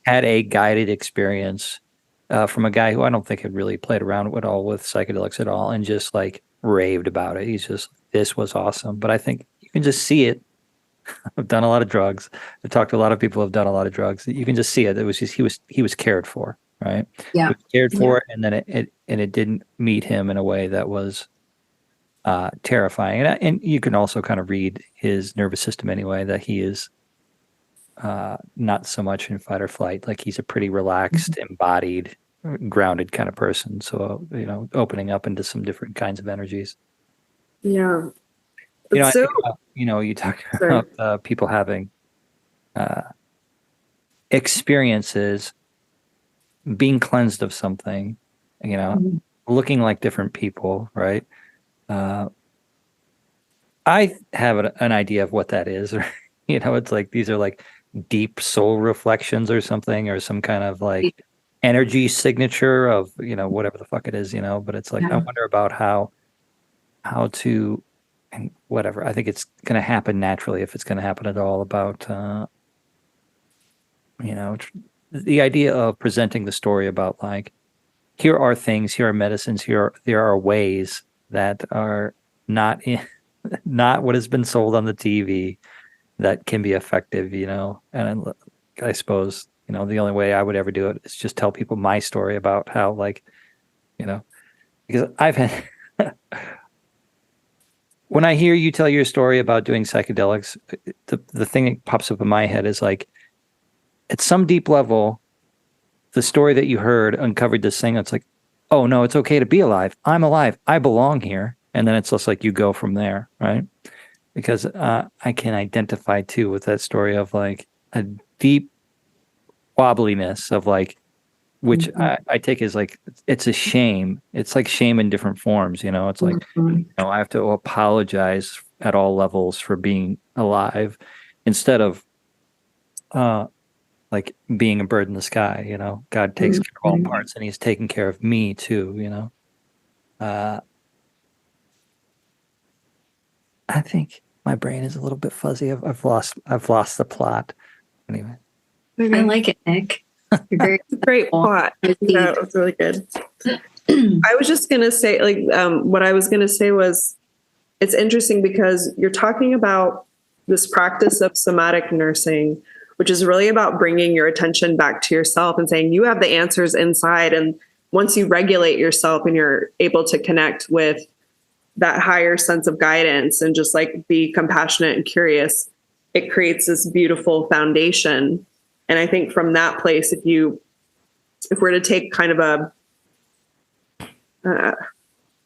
had a guided experience from a guy who I don't think had really played around with psychedelics at all and just like raved about it. He's just, this was awesome. But I think you can just see it. I've done a lot of drugs. I've talked to a lot of people who've done a lot of drugs. You can just see it. It was just, he was cared for, right? Yeah. He was cared for, and then it didn't meet him in a way that was terrifying. And you can also kind of read his nervous system anyway, that he is not so much in fight or flight. Like he's a pretty relaxed, embodied, grounded kind of person. So, opening up into some different kinds of energies. Yeah. I think about, you talk about people having experiences, being cleansed of something, looking like different people, right? I have an idea of what that is. Or, it's like these are like deep soul reflections or something, or some kind of like energy signature of, whatever the fuck it is, but it's like, I wonder about how to, and whatever. I think it's going to happen naturally, if it's going to happen at all, about, the idea of presenting the story about like, here are things, here are medicines, there are ways that are not not what has been sold on the TV that can be effective, and I suppose, the only way I would ever do it is just tell people my story about how, like, because I've had, when I hear you tell your story about doing psychedelics, the thing that pops up in my head is like, at some deep level, the story that you heard uncovered this thing that's like, oh no, it's okay to be alive. I'm alive. I belong here. And then it's just like you go from there, right? Because I can identify too with that story of like a deep wobbliness of like, which I take as like, it's a shame. It's like shame in different forms, it's like, I have to apologize at all levels for being alive instead of like being a bird in the sky, God takes care of all parts, and he's taking care of me too, I think my brain is a little bit fuzzy. I've lost the plot. Anyway, I like it, Nick. You're very great plot. Yeah, it was really good. I was just gonna say, like, what I was gonna say was, it's interesting because you're talking about this practice of somatic nursing, which is really about bringing your attention back to yourself and saying you have the answers inside. And once you regulate yourself and you're able to connect with that higher sense of guidance and just like be compassionate and curious, it creates this beautiful foundation. And I think from that place, if we're to take kind of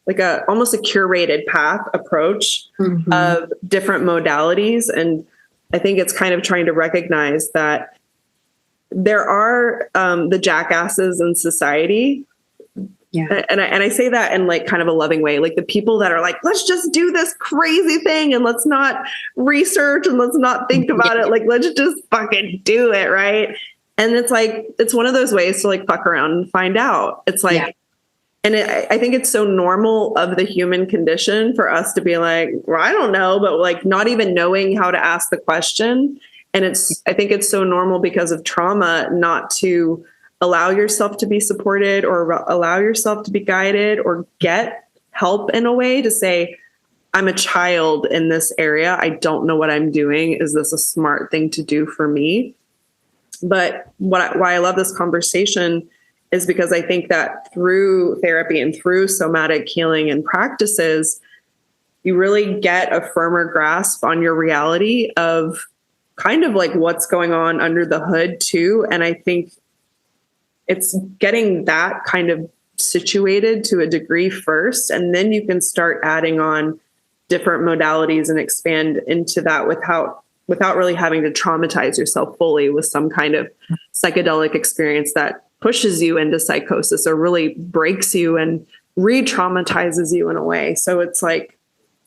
like almost a curated path approach of different modalities. And I think it's kind of trying to recognize that there are the jackasses in society. Yeah. And I say that in like kind of a loving way, like the people that are like, let's just do this crazy thing and let's not research and let's not think about it. Like, let's just fucking do it. Right. And it's like, it's one of those ways to like fuck around and find out. It's like, and I think it's so normal of the human condition for us to be like, well, I don't know, but like not even knowing how to ask the question. And I think it's so normal because of trauma not to allow yourself to be supported or allow yourself to be guided or get help in a way to say, I'm a child in this area. I don't know what I'm doing. Is this a smart thing to do for me? But why I love this conversation is because I think that through therapy and through somatic healing and practices, you really get a firmer grasp on your reality of kind of like what's going on under the hood too. And I think it's getting that kind of situated to a degree first, and then you can start adding on different modalities and expand into that without really having to traumatize yourself fully with some kind of psychedelic experience that pushes you into psychosis or really breaks you and re-traumatizes you in a way. So it's like,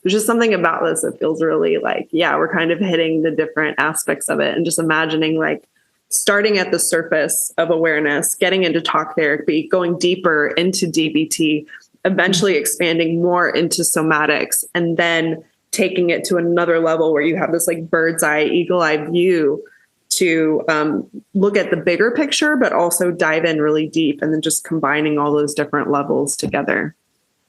there's just something about this that feels really like, yeah, we're kind of hitting the different aspects of it and just imagining like starting at the surface of awareness, getting into talk therapy, going deeper into DBT, eventually expanding more into somatics, and then taking it to another level where you have this like bird's eye, eagle eye view to look at the bigger picture, but also dive in really deep and then just combining all those different levels together.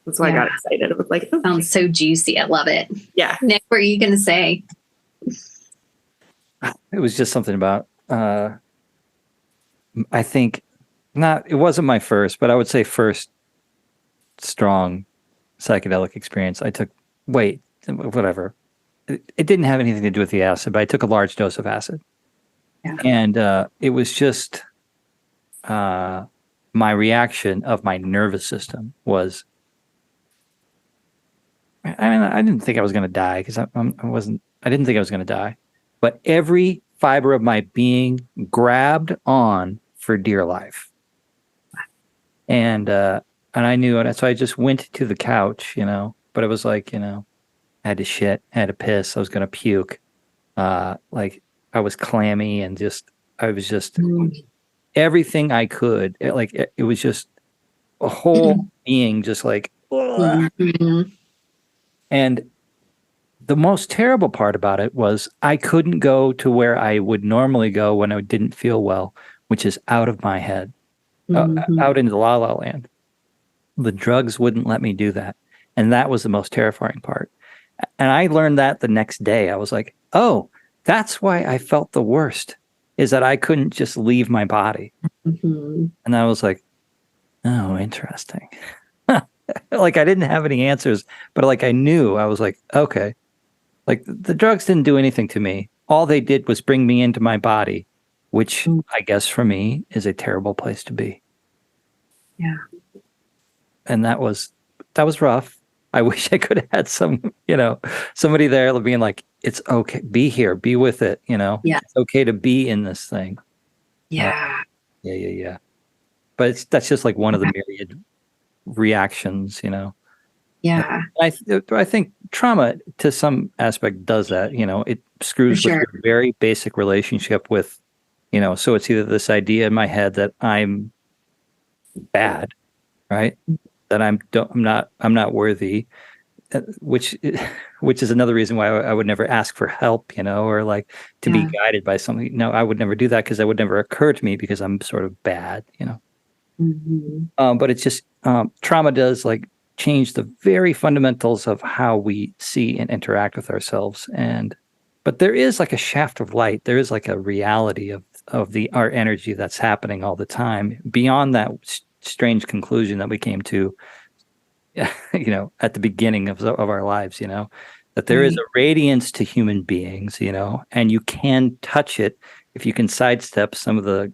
That's why I got excited. It was like, oh. Sounds so juicy. I love it. Yeah. Nick, what are you going to say? It was just something about, I think it wasn't my first, but I would say first strong psychedelic experience. I took, whatever. It didn't have anything to do with the acid, but I took a large dose of acid. Yeah. And it was just my reaction of my nervous system was, I mean, I didn't think I was going to die because I didn't think I was going to die, but every fiber of my being grabbed on for dear life. And I knew it. So I just went to the couch, but it was like, I had to shit, I had to piss, I was going to puke. Like I was clammy and I was just everything I could. It was just a whole being just like, and the most terrible part about it was I couldn't go to where I would normally go when I didn't feel well, which is out of my head, out into la la land. The drugs wouldn't let me do that. And that was the most terrifying part. And I learned that the next day. I was like, oh, that's why I felt the worst, is that I couldn't just leave my body. And I was like, oh, interesting. Like I didn't have any answers, but like I knew. I was like, okay. Like the drugs didn't do anything to me. All they did was bring me into my body, which I guess for me is a terrible place to be. Yeah. And that was rough. I wish I could have had somebody there being like, it's okay, be here, be with it, Yeah. It's okay to be in this thing. Yeah. Yeah. But that's just like one of the myriad reactions, Yeah. I think trauma to some aspect does that, it screws with your very basic relationship with, so it's either this idea in my head that I'm bad, right? That I'm not worthy, which is another reason why I would never ask for help, or like to be guided by something. No, I would never do that because that would never occur to me because I'm sort of bad, But it's just trauma does like change the very fundamentals of how we see and interact with ourselves. But there is like a shaft of light. There is like a reality of our energy that's happening all the time beyond that strange conclusion that we came to, at the beginning of our lives, that there is a radiance to human beings, and you can touch it if you can sidestep some of the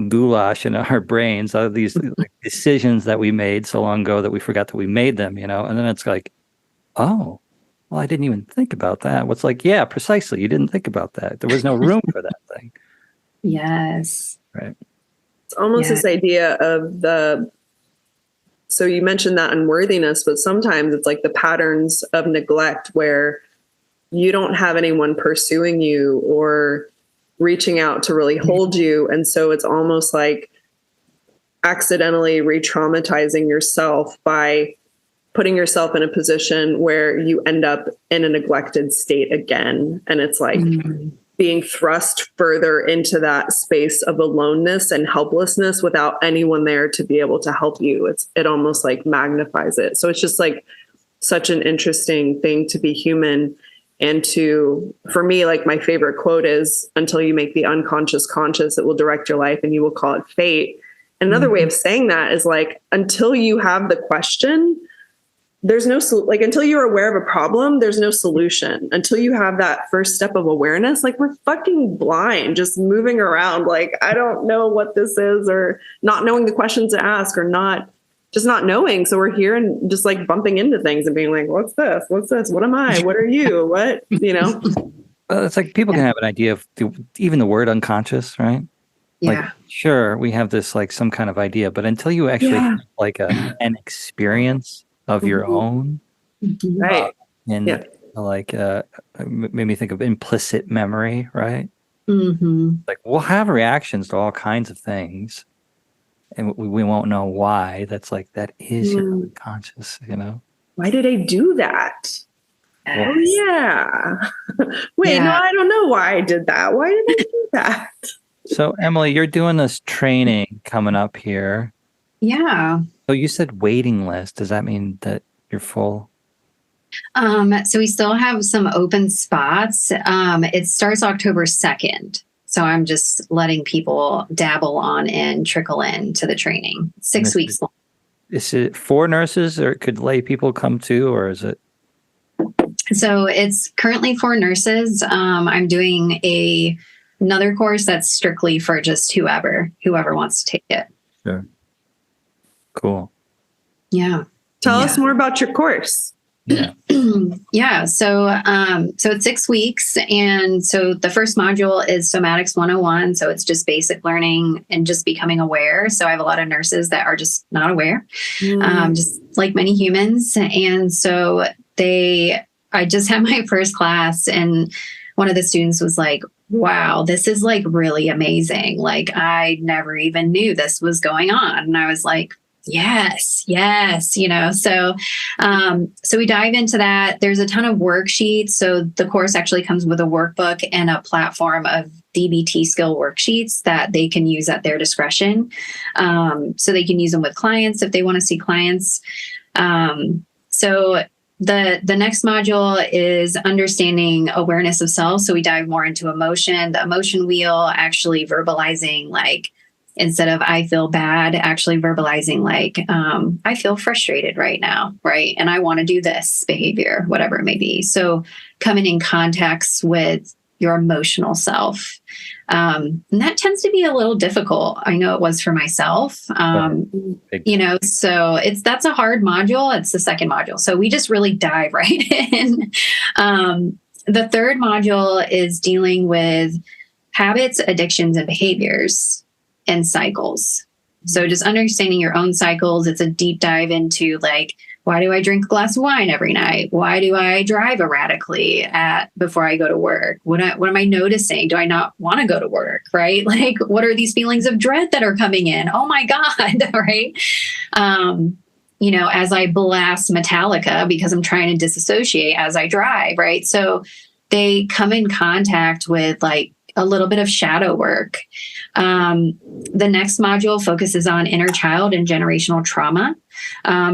goulash in our brains, these like, decisions that we made so long ago that we forgot that we made them, and then it's like, oh, well, I didn't even think about that. What's like, yeah, precisely. You didn't think about that. There was no room for that thing. Yes. Right. It's almost this idea of so you mentioned that unworthiness, but sometimes it's like the patterns of neglect where you don't have anyone pursuing you or reaching out to really hold you. And so it's almost like accidentally re-traumatizing yourself by putting yourself in a position where you end up in a neglected state again. And it's like being thrust further into that space of aloneness and helplessness without anyone there to be able to help you. It almost like magnifies it. So it's just like such an interesting thing to be human. And for me, like my favorite quote is, until you make the unconscious conscious, it will direct your life and you will call it fate. Another way of saying that is like, until you have the question, there's no, like, until you're aware of a problem, there's no solution. Until you have that first step of awareness, like we're fucking blind, just moving around. Like, I don't know what this is, or not knowing the questions to ask, or not knowing. So we're here and just like bumping into things and being like, what's this? What's this? What am I? What are you? What, Well, it's like people can have an idea of even the word unconscious, right? Yeah. Like, sure, we have this like some kind of idea, but until you actually have like an experience of your own, right? and like made me think of implicit memory, right? Like we'll have reactions to all kinds of things, and we won't know why. That's like that is your unconscious, Why did I do that? Yes. Oh yeah. Wait, no, I don't know why I did that. Why did I do that? So Emily, you're doing this training coming up here. Yeah. So you said waiting list. Does that mean that you're full? So we still have some open spots. It starts October 2nd. So I'm just letting people dabble on and trickle in to the training. 6 weeks long. Is it for nurses, or could lay people come too, or is it? So it's currently for nurses. I'm doing another course that's strictly for just whoever wants to take it. Sure. Cool. Yeah. Tell us more about your course. Yeah. Yeah. So it's 6 weeks. And so the first module is Somatics 101. So it's just basic learning and just becoming aware. So I have a lot of nurses that are just not aware, just like many humans. And so I just had my first class, and one of the students was like, wow, this is like really amazing. Like I never even knew this was going on. And I was like, yes, so we dive into that. There's a ton of worksheets. So the course actually comes with a workbook and a platform of DBT skill worksheets that they can use at their discretion. So they can use them with clients if they want to see clients. So the next module is understanding awareness of self. So we dive more into emotion, the emotion wheel, actually verbalizing, like, instead of I feel bad, actually verbalizing like, I feel frustrated right now, right? And I want to do this behavior, whatever it may be. So coming in contact with your emotional self. And that tends to be a little difficult. I know it was for myself. So that's a hard module. It's the second module. So we just really dive right in. The third module is dealing with habits, addictions, and behaviors and cycles. So just understanding your own cycles. It's a deep dive into like, why do I drink a glass of wine every night? Why do I drive erratically before I go to work? What am I noticing? Do I not want to go to work? Right? Like, what are these feelings of dread that are coming in? Oh my God. Right. As I blast Metallica because I'm trying to disassociate as I drive. Right. So they come in contact with like a little bit of shadow work. The next module focuses on inner child and generational trauma.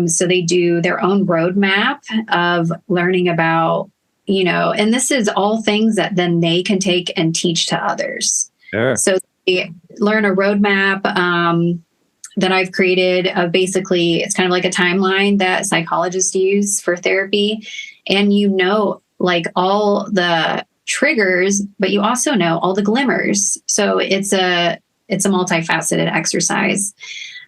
So they do their own roadmap of learning about, and this is all things that then they can take and teach to others. Sure. So they learn a roadmap that I've created of basically, it's kind of like a timeline that psychologists use for therapy. And like all the triggers, but you also know all the glimmers. So it's it's a multifaceted exercise.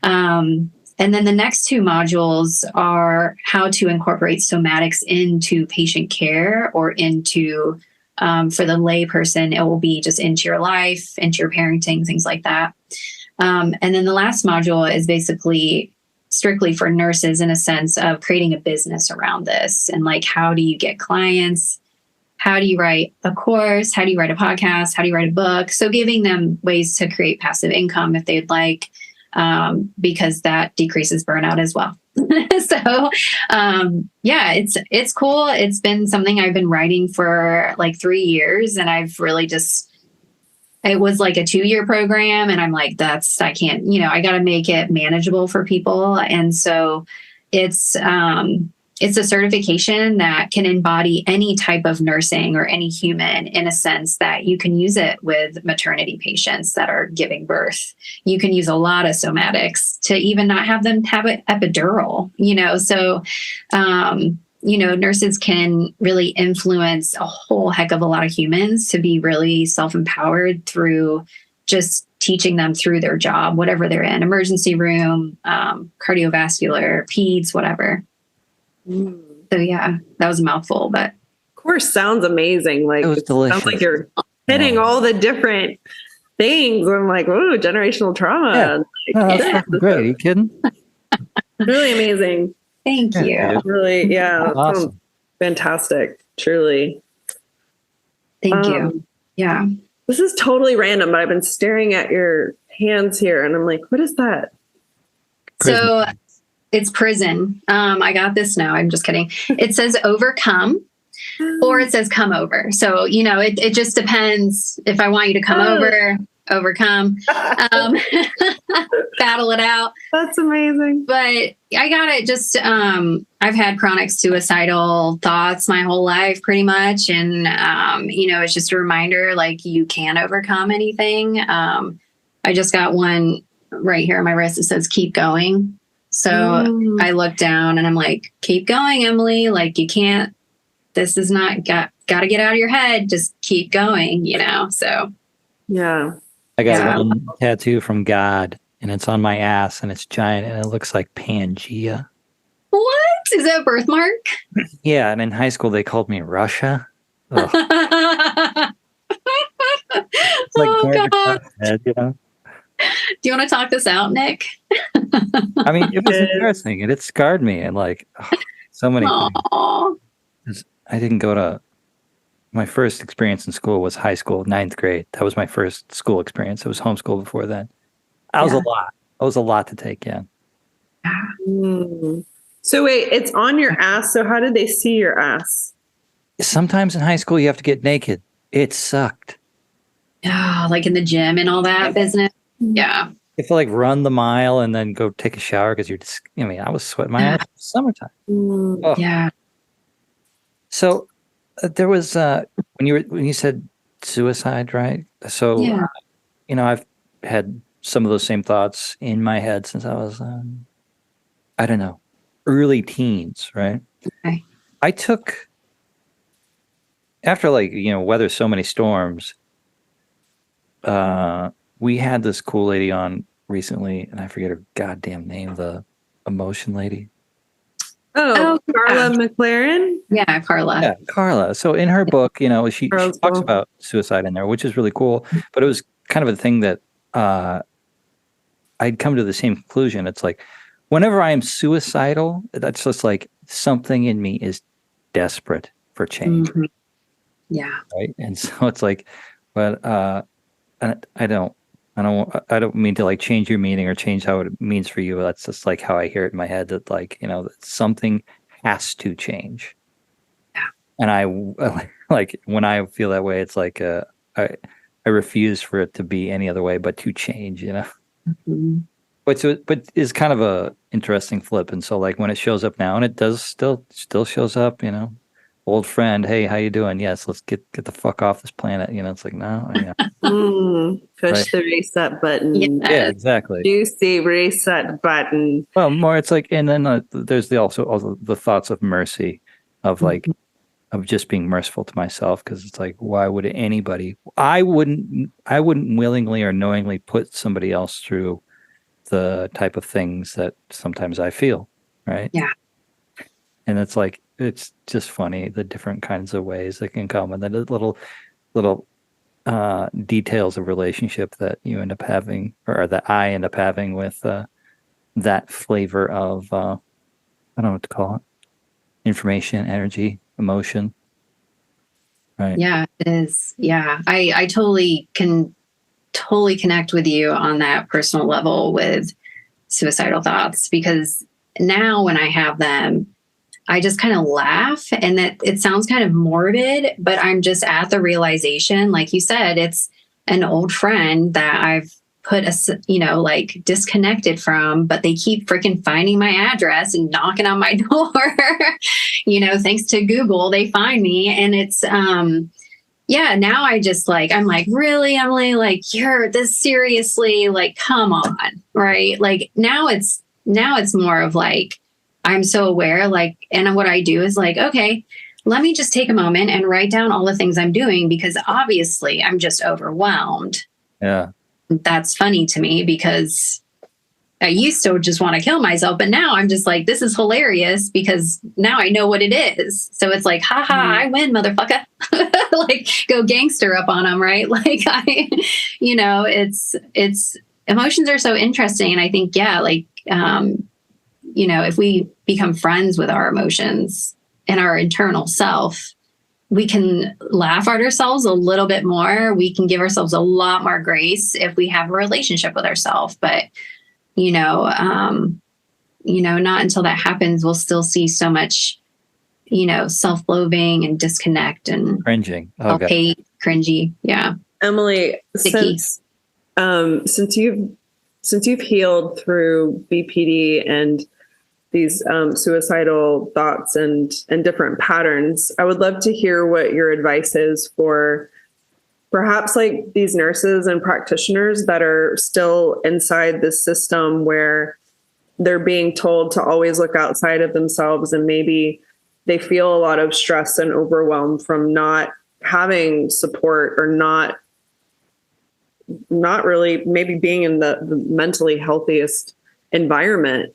And then the next two modules are how to incorporate somatics into patient care, or into, for the lay person, it will be just into your life, into your parenting, things like that. And then the last module is basically strictly for nurses, in a sense of creating a business around this. And like, how do you get clients? How do you write a course? How do you write a podcast? How do you write a book? So giving them ways to create passive income if they'd like, because that decreases burnout as well. So, yeah, it's cool. It's been something I've been writing for like 3 years, and I've really it was like a 2-year program, and I'm like, I can't, I got to make it manageable for people. And so it's a certification that can embody any type of nursing or any human, in a sense that you can use it with maternity patients that are giving birth. You can use a lot of somatics to even not have them have an epidural, so, nurses can really influence a whole heck of a lot of humans to be really self-empowered through just teaching them through their job, whatever they're in, emergency room, cardiovascular, peds, whatever. So yeah, that was a mouthful, but course sounds amazing. Like, It was delicious. sounds like you're hitting all the different things. I'm like, oh, generational trauma. Yeah. Like, That's fucking great. Are you kidding? really amazing. thank you. dude. Really, yeah. That's awesome. Sounds fantastic. Truly. Thank you. Yeah. This is totally random, but I've been staring at your hands here, and I'm like, what is that? So it's prison. I got this now. I'm just kidding. It says overcome, or it says come over. So, it just depends if I want you to come over, overcome, battle it out. That's amazing. But I got it just, I've had chronic suicidal thoughts my whole life pretty much. And, it's just a reminder, like, you can overcome anything. I just got one right here on my wrist. It says, keep going. So I look down and I'm like, keep going, Emily. Like, you can't, this is not got to get out of your head. Just keep going, so. Yeah. I got one tattoo from God, and it's on my ass, and it's giant, and it looks like Pangea. What? Is that a birthmark? Yeah, and in high school they called me Russia. Ugh. It's like God. head, Do you want to talk this out, Nick? I mean, it was embarrassing, and it scarred me, and like so many things. I didn't go to. My first experience in school was high school, 9th grade. That was my first school experience. It was homeschool before that. That was a lot. It was a lot to take in. So wait, it's on your ass. So how did they see your ass? Sometimes in high school you have to get naked. It sucked. Yeah, like in the gym and all that business. Yeah. You have to like run the mile and then go take a shower because you're just. I was sweating my ass. It was summertime. Oh. Yeah. So there was when you said suicide, right? So I've had some of those same thoughts in my head since I was I don't know, early teens, right? Okay. I took after weather so many storms. We had this cool lady on recently, and I forget her goddamn name, the emotion lady. Oh, Carla McLaren? Yeah, Carla. Yeah, Carla. So in her book, she talks about suicide in there, which is really cool. But it was kind of a thing that I'd come to the same conclusion. It's like, whenever I am suicidal, that's just like something in me is desperate for change. Mm-hmm. Yeah. Right. And so it's like, but I don't mean to like change your meaning or change how it means for you. That's just like how I hear it in my head, that like, that something has to change. Yeah. And I like when I feel that way, it's like I refuse for it to be any other way but to change, Mm-hmm. But is kind of a interesting flip. And so like when it shows up now, and it does still shows up, old friend, hey, how you doing? Yes, let's get the fuck off this planet. It's like, no. Push the reset button. Yeah, exactly. Juicy reset button. Well, more it's like, and then there's also the thoughts of mercy, of like, of just being merciful to myself, because it's like, why would anybody? I wouldn't willingly or knowingly put somebody else through the type of things that sometimes I feel, right? Yeah. And it's like, it's just funny the different kinds of ways that can come, and the little details of relationship that you end up having, or that I end up having with that flavor of I don't know what to call it, information, energy, emotion. Right. Yeah, it is. Yeah. I totally connect with you on that personal level with suicidal thoughts, because now when I have them, I just kind of laugh, and that it sounds kind of morbid, but I'm just at the realization, like you said, it's an old friend that I've put like disconnected from, but they keep freaking finding my address and knocking on my door. Thanks to Google, they find me. And it's, yeah, now I just I'm like, really, Emily, like, you're this seriously, like, come on. Right. Like now it's more of like, I'm so aware, like, and what I do is like, okay, let me just take a moment and write down all the things I'm doing, because obviously I'm just overwhelmed. Yeah. That's funny to me, because I used to just want to kill myself, but now I'm just like, this is hilarious because now I know what it is. So it's like, haha, I win, motherfucker. Like, go gangster up on them, right? Like it's emotions are so interesting. And I think, yeah, like, if we become friends with our emotions and our internal self, we can laugh at ourselves a little bit more. We can give ourselves a lot more grace if we have a relationship with ourselves. But, not until that happens, we'll still see so much, self-loathing and disconnect and Cringing. self-hate, cringy. Yeah. Emily, Sticky. since you've healed through BPD and these suicidal thoughts and different patterns, I would love to hear what your advice is for perhaps like these nurses and practitioners that are still inside this system where they're being told to always look outside of themselves, and maybe they feel a lot of stress and overwhelm from not having support, or not really maybe being in the mentally healthiest environment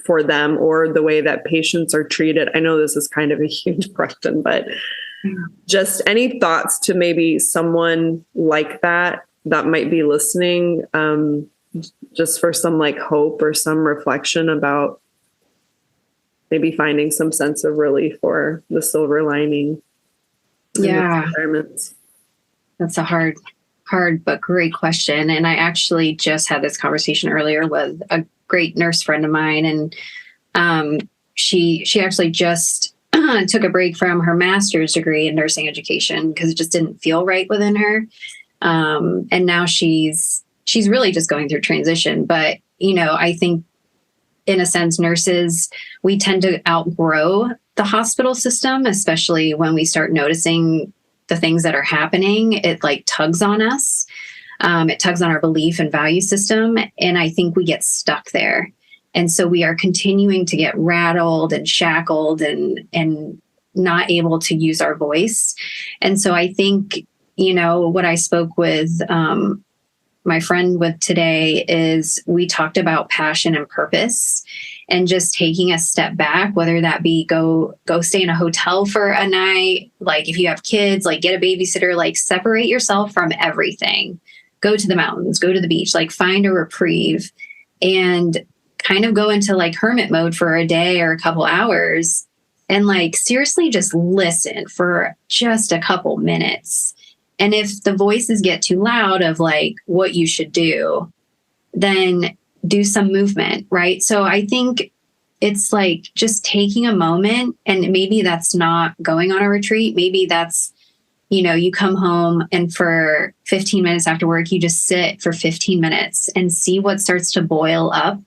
for them, or the way that patients are treated. I know this is kind of a huge question, but just any thoughts to maybe someone like that might be listening, just for some like hope or some reflection about maybe finding some sense of relief or the silver lining. Yeah. Environments. That's a hard but great question. And I actually just had this conversation earlier with a great nurse friend of mine. And she actually just took a break from her master's degree in nursing education because it just didn't feel right within her. And now she's really just going through transition. But, I think in a sense, nurses, we tend to outgrow the hospital system, especially when we start noticing the things that are happening. It like tugs on us. It tugs on our belief and value system. And I think we get stuck there. And so we are continuing to get rattled and shackled and not able to use our voice. And so I think, what I spoke with my friend with today is we talked about passion and purpose, and just taking a step back, whether that be go stay in a hotel for a night. Like if you have kids, like get a babysitter, like separate yourself from everything, go to the mountains, go to the beach, like find a reprieve and kind of go into like hermit mode for a day or a couple hours. And like, seriously, just listen for just a couple minutes. And if the voices get too loud of like what you should do, then do some movement, right? So I think it's like just taking a moment, and maybe that's not going on a retreat. Maybe that's, you come home and for 15 minutes after work, you just sit for 15 minutes and see what starts to boil up.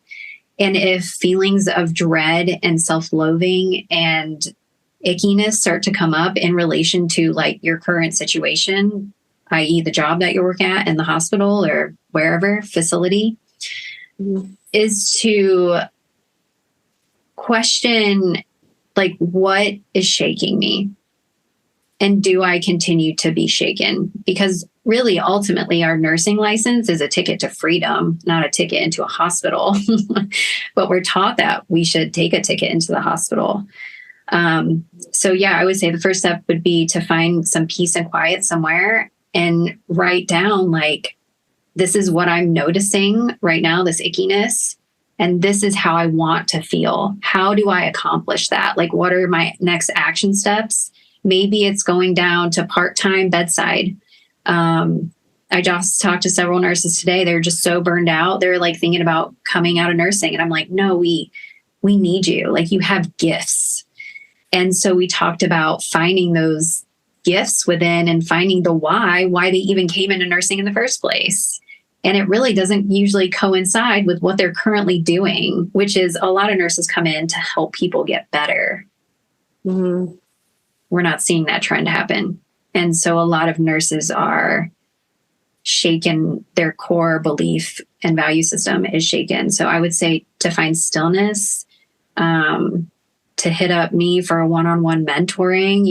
And if feelings of dread and self-loathing and ickiness start to come up in relation to like your current situation, i.e. the job that you're working at in the hospital or wherever facility, is to question like, what is shaking me? And do I continue to be shaken? Because really, ultimately, our nursing license is a ticket to freedom, not a ticket into a hospital. But we're taught that we should take a ticket into the hospital. So yeah, I would say the first step would be to find some peace and quiet somewhere and write down, like, this is what I'm noticing right now, this ickiness, and this is how I want to feel. How do I accomplish that? Like, what are my next action steps? Maybe it's going down to part-time bedside. I just talked to several nurses today. They're just so burned out. They're like thinking about coming out of nursing. And I'm like, no, we need you. Like, you have gifts. And so we talked about finding those gifts within and finding the why they even came into nursing in the first place. And it really doesn't usually coincide with what they're currently doing, which is a lot of nurses come in to help people get better. Mm-hmm. We're not seeing that trend happen. And so a lot of nurses are shaken. Their core belief and value system is shaken. So I would say to find stillness, to hit up me for a one-on-one mentoring.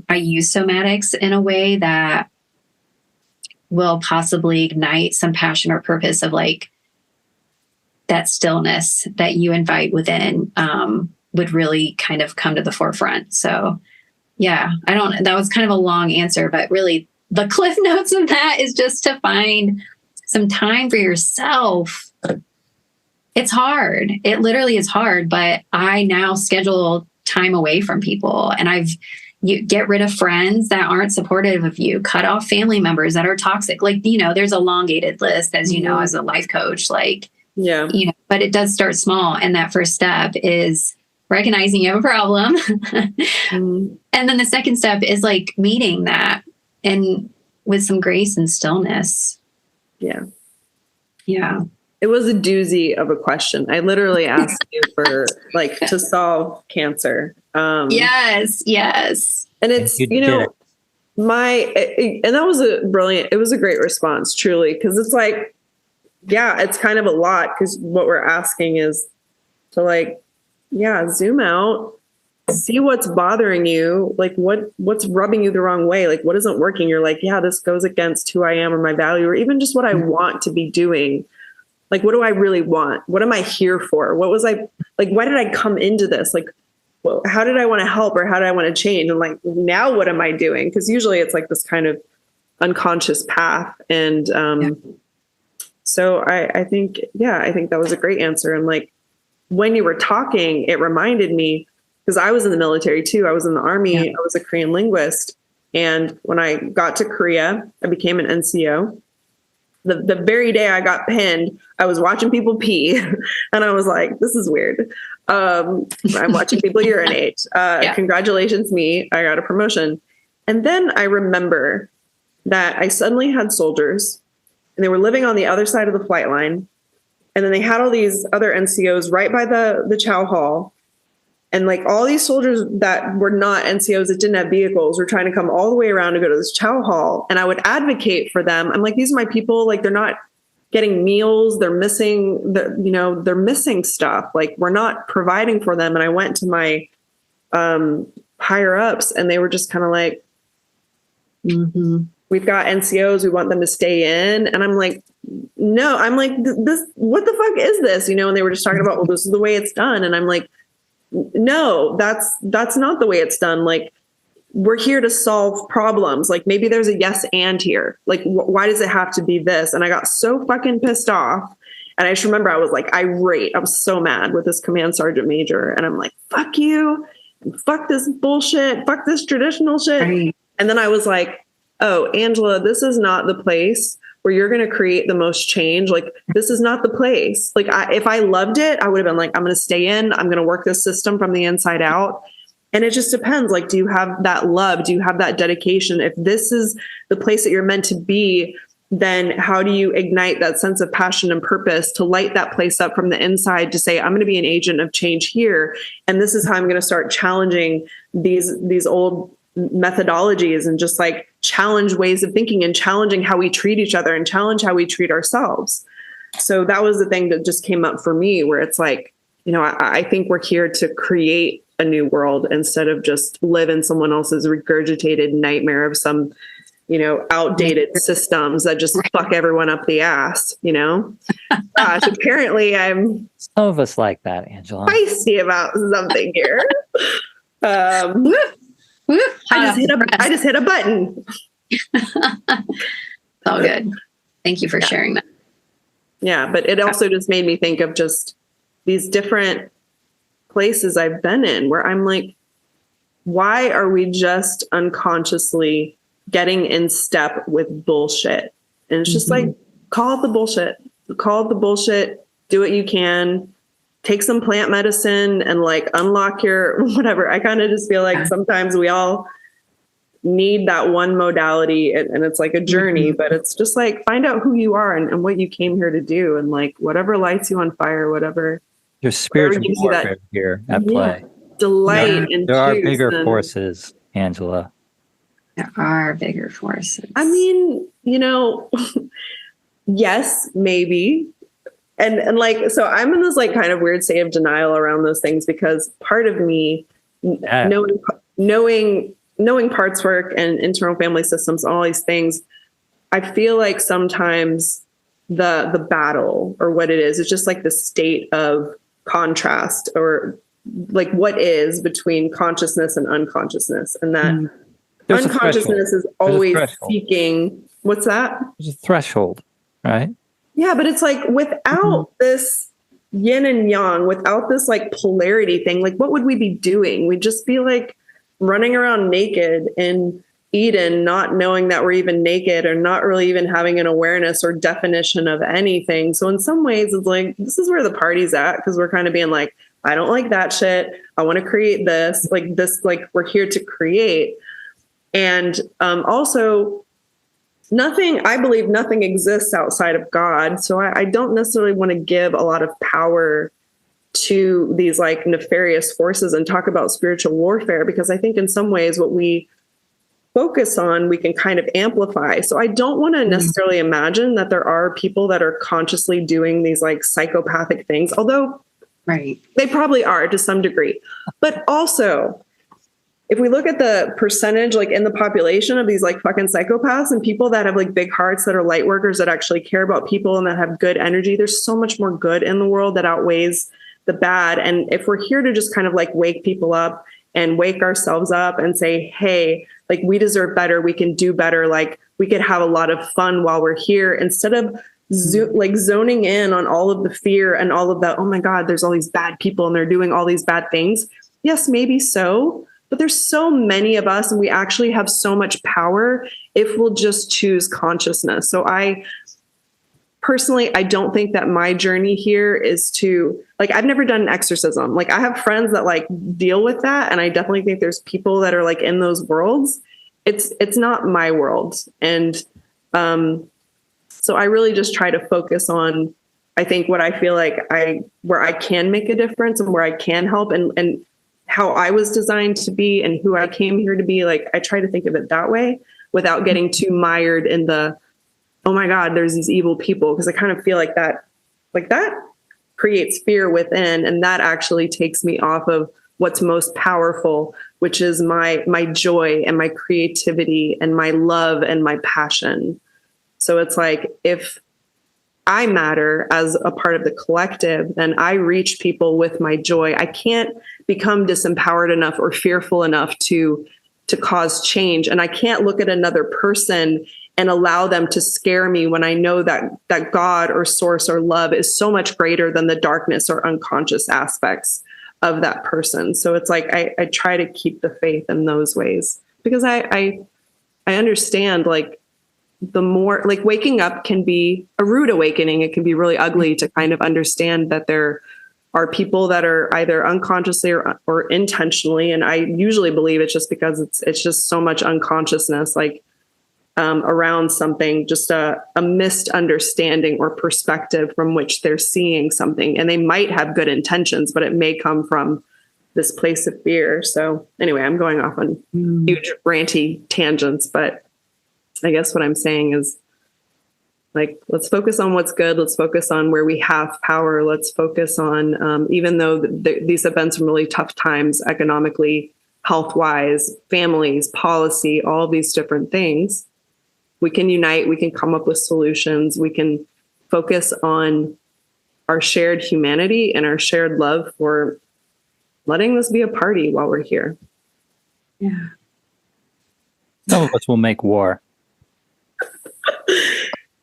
I use somatics in a way that will possibly ignite some passion or purpose of like that stillness that you invite within, would really kind of come to the forefront. So yeah, that was kind of a long answer, but really the cliff notes of that is just to find some time for yourself. It's hard. It literally is hard, but I now schedule time away from people, and you get rid of friends that aren't supportive of you, cut off family members that are toxic. Like, there's a elongated list, as you know, as a life coach, like, yeah, but it does start small. And that first step is recognizing you have a problem. And then the second step is like meeting that and with some grace and stillness. Yeah. Yeah. It was a doozy of a question. I literally asked you for like to solve cancer. Yes. And it's, and that was it was a great response, truly. Cause it's like, yeah, it's kind of a lot. Cause what we're asking is to like, zoom out, see what's bothering you. Like what's rubbing you the wrong way? Like what isn't working? You're like, yeah, this goes against who I am or my value, or even just what I want to be doing. Like, what do I really want? What am I here for? What was I like? Why did I come into this? Like, well, how did I want to help or how did I want to change? And like, now what am I doing? Because usually it's like this kind of unconscious path. And so I think that was a great answer. And like, when you were talking, it reminded me, because I was in the military too. I was in the Army. I was a Korean linguist. And when I got to Korea, I became an NCO. The very day I got pinned, I was watching people pee and I was like, this is weird. I'm watching people urinate. Congratulations, me. I got a promotion. And then I remember that I suddenly had soldiers and they were living on the other side of the flight line. And then they had all these other NCOs right by the chow hall. And like all these soldiers that were not NCOs that didn't have vehicles were trying to come all the way around to go to this chow hall. And I would advocate for them. I'm like, these are my people. Like they're not getting meals. They're missing they're missing stuff. Like we're not providing for them. And I went to my higher ups and they were just kind of like, we've got NCOs. We want them to stay in. And I'm like, no, I'm like, this, what the fuck is this? And they were just talking about, well, this is the way it's done. And I'm like, no, that's not the way it's done. Like, we're here to solve problems. Like maybe there's a yes and here. Like, why does it have to be this? And I got so fucking pissed off. And I just remember I was like irate. I was so mad with this command sergeant major. And I'm like, fuck you. And fuck this bullshit. Fuck this traditional shit. Right. And then I was like, oh, Angela, this is not the place where you're going to create the most change. Like, this is not the place. Like, if I loved it, I would have been like, I'm going to stay in, I'm going to work this system from the inside out. And it just depends. Like, do you have that love? Do you have that dedication? If this is the place that you're meant to be, then how do you ignite that sense of passion and purpose to light that place up from the inside to say, I'm going to be an agent of change here. And this is how I'm going to start challenging these old methodologies and just like challenge ways of thinking and challenging how we treat each other and challenge how we treat ourselves. So that was the thing that just came up for me, where it's like, I think we're here to create a new world instead of just live in someone else's regurgitated nightmare of some, outdated systems that just fuck everyone up the ass, Gosh, apparently I'm Some of us like that, Angela. feisty about something here. I just hit a button. All good. Thank you for sharing that. Yeah, but it also just made me think of just these different places I've been in where I'm like, why are we just unconsciously getting in step with bullshit? And it's just like, call it the bullshit. Call it the bullshit. Do what you can. Take some plant medicine and like unlock your whatever. I kind of just feel like sometimes we all need that one modality and it's like a journey, but it's just like find out who you are and what you came here to do and like whatever lights you on fire, whatever. There's spiritual gives you that- warfare here at play. Delight and There are juice bigger and- forces, Angela. There are bigger forces. I mean, yes, maybe. And like, so I'm in this like kind of weird state of denial around those things because part of me knowing parts work and internal family systems, all these things, I feel like sometimes the battle or what it is just like the state of contrast or like what is between consciousness and unconsciousness. And that unconsciousness is always seeking, what's that? There's a threshold, right? Yeah, but it's like without this yin and yang, without this like polarity thing, like what would we be doing? We'd just be like running around naked in Eden, not knowing that we're even naked or not really even having an awareness or definition of anything. So in some ways, it's like, this is where the party's at because we're kind of being like, I don't like that shit. I want to create this, like we're here to create. And also, I believe nothing exists outside of God. So I don't necessarily want to give a lot of power to these like nefarious forces and talk about spiritual warfare, because I think in some ways what we focus on, we can kind of amplify. So I don't want to necessarily imagine that there are people that are consciously doing these like psychopathic things, although they probably are to some degree. But also, if we look at the percentage like in the population of these like fucking psychopaths and people that have like big hearts that are light workers that actually care about people and that have good energy, there's so much more good in the world that outweighs the bad. And if we're here to just kind of like wake people up and wake ourselves up and say, hey, like we deserve better, we can do better, like we could have a lot of fun while we're here, instead of zoning in on all of the fear and all of that, oh my God, there's all these bad people and they're doing all these bad things. Yes, maybe so. But there's so many of us and we actually have so much power if we'll just choose consciousness. So I don't think that my journey here is to, like, I've never done an exorcism. Like I have friends that like deal with that. And I definitely think there's people that are like in those worlds. It's not my world. And so I really just try to focus on, I think what I feel like where I can make a difference and where I can help and how I was designed to be and who I came here to be. Like, I try to think of it that way without getting too mired in the, oh my God, there's these evil people. Cause I kind of feel like that creates fear within. And that actually takes me off of what's most powerful, which is my joy and my creativity and my love and my passion. So it's like, if I matter as a part of the collective, then I reach people with my joy. I can't become disempowered enough or fearful enough to cause change. And I can't look at another person and allow them to scare me when I know that God or source or love is so much greater than the darkness or unconscious aspects of that person. So it's like, I try to keep the faith in those ways because I understand, like, the more, like, waking up can be a rude awakening. It can be really ugly to kind of understand that there are people that are either unconsciously or intentionally. And I usually believe it's just because it's just so much unconsciousness, like around something, just a misunderstanding or perspective from which they're seeing something. And they might have good intentions, but it may come from this place of fear. So anyway, I'm going off on huge ranty tangents, but I guess what I'm saying is Like, let's focus on what's good. Let's focus on where we have power. Let's focus on, even though these have been some really tough times economically, health-wise, families, policy, all these different things, we can unite. We can come up with solutions. We can focus on our shared humanity and our shared love for letting this be a party while we're here. Yeah. Some of us will make war.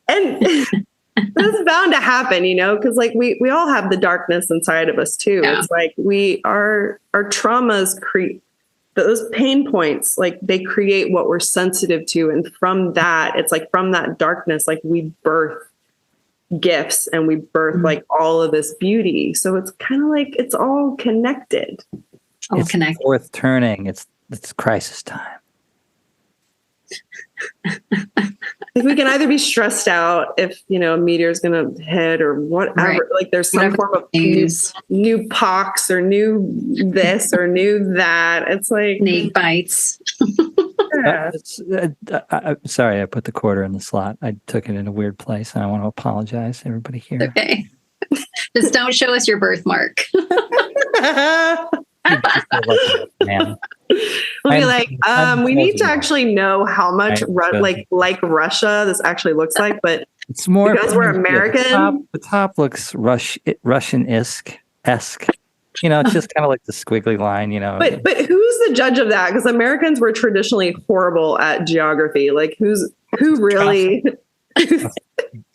And that's bound to happen, because like we all have the darkness inside of us too. Yeah. It's like our traumas create those pain points, like they create what we're sensitive to. And from that, it's like from that darkness, like we birth gifts and we birth like all of this beauty. So it's kind of like it's all connected. All connected. Worth turning. It's crisis time. Like we can either be stressed out if a meteor is going to hit or whatever. Right. Like there's some form of new pox or new this or new that. It's like snake bites. yeah. Sorry, I put the quarter in the slot. I took it in a weird place, and I want to apologize to everybody here. Okay. Just don't show us your birthmark. Man. We'll be like, we need to actually know how much like Russia this actually looks like, but it's more because we're American. The top looks Russian-esque. It's just kind of like the squiggly line, But who's the judge of that? Because Americans were traditionally horrible at geography. Like who really? Who's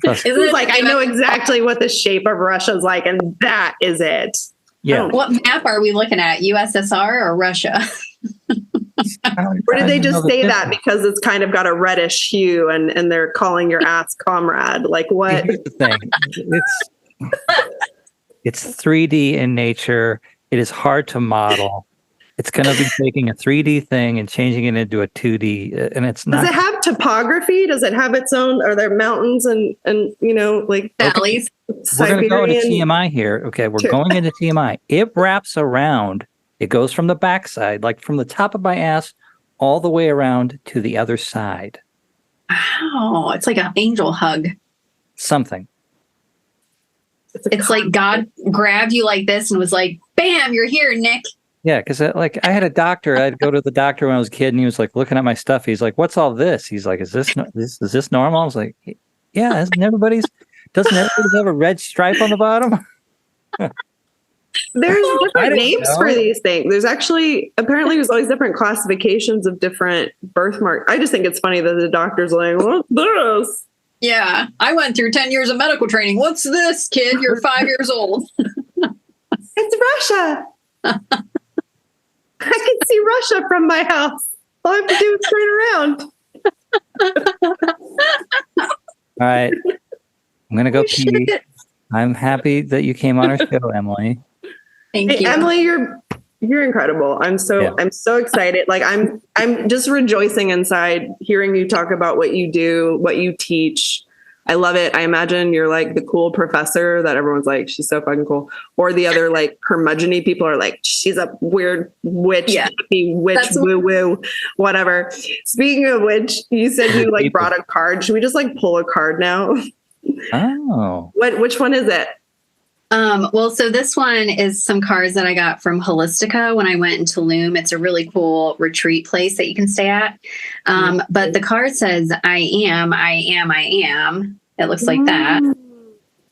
like, I know exactly what the shape of Russia's like, and that is it. Yeah. What map are we looking at? USSR or Russia? Or did they just say that because it's kind of got a reddish hue and they're calling your ass comrade? Like what? Here's the thing. It's 3D in nature. It is hard to model. It's going to be taking a 3D thing and changing it into a 2D, and it's not. Does it have topography? Does it have its own? Are there mountains and like valleys? We're going to go into TMI here. Okay, we're going into TMI. It wraps around. It goes from the backside, like from the top of my ass, all the way around to the other side. Wow, it's like an angel hug. Something. It's like God grabbed you like this and was like, "Bam, you're here, Nick." Yeah, because I had a doctor. I'd go to the doctor when I was a kid, and he was like looking at my stuff. He's like, "What's all this?" He's like, "Is this normal?" I was like, "Yeah, doesn't everybody have a red stripe on the bottom?" There's different names for these things. There's apparently always different classifications of different birthmarks. I just think it's funny that the doctor's like, "What's this?" Yeah, I went through 10 years of medical training. What's this, kid? You're 5 years old. It's Russia. I can see Russia from my house. All I have to do is turn around. All right. I'm going to go pee. I'm happy that you came on our show, Emily. Thank you. Emily, you're incredible. I'm so excited. Like I'm just rejoicing inside hearing you talk about what you do, what you teach. I love it. I imagine you're like the cool professor that everyone's like, she's so fucking cool. Or the other like curmudgeon-y people are like, she's a weird witch, woo-woo, whatever. Speaking of which, you said you like brought a card. Should we just like pull a card now? Oh. Which one is it? Well, so this one is some cards that I got from Holistica when I went in Tulum. It's a really cool retreat place that you can stay at. But the card says, I am. It looks like that.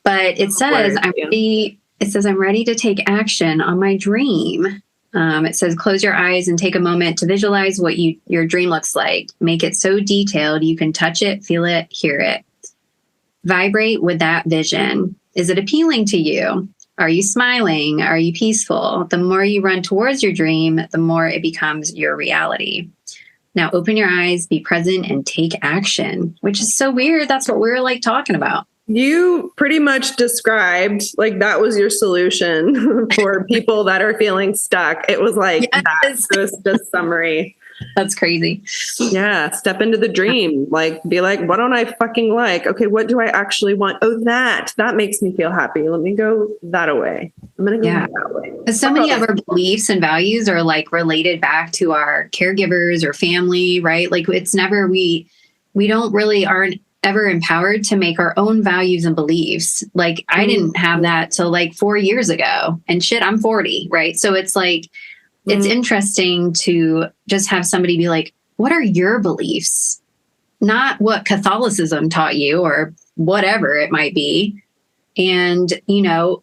But it says, I'm ready to take action on my dream. It says, close your eyes and take a moment to visualize what your dream looks like. Make it so detailed you can touch it, feel it, hear it. Vibrate with that vision. Is it appealing to you? Are you smiling? Are you peaceful? The more you run towards your dream, the more it becomes your reality. Now open your eyes, be present, and take action, which is so weird. That's what we're like talking about. You pretty much described like that was your solution for people that are feeling stuck. It was like yes. That was the summary. That's crazy. Yeah. Step into the dream. Like, be like, what don't I fucking like? Okay. What do I actually want? Oh, that makes me feel happy. Let me go that way. I'm going to go that way. Because so many of our beliefs and values are like related back to our caregivers or family, right? Like it's never, we don't really aren't ever empowered to make our own values and beliefs. Like I didn't have that till like 4 years ago, and shit, I'm 40, right? So it's like, it's interesting to just have somebody be like, what are your beliefs? Not what Catholicism taught you or whatever it might be. And,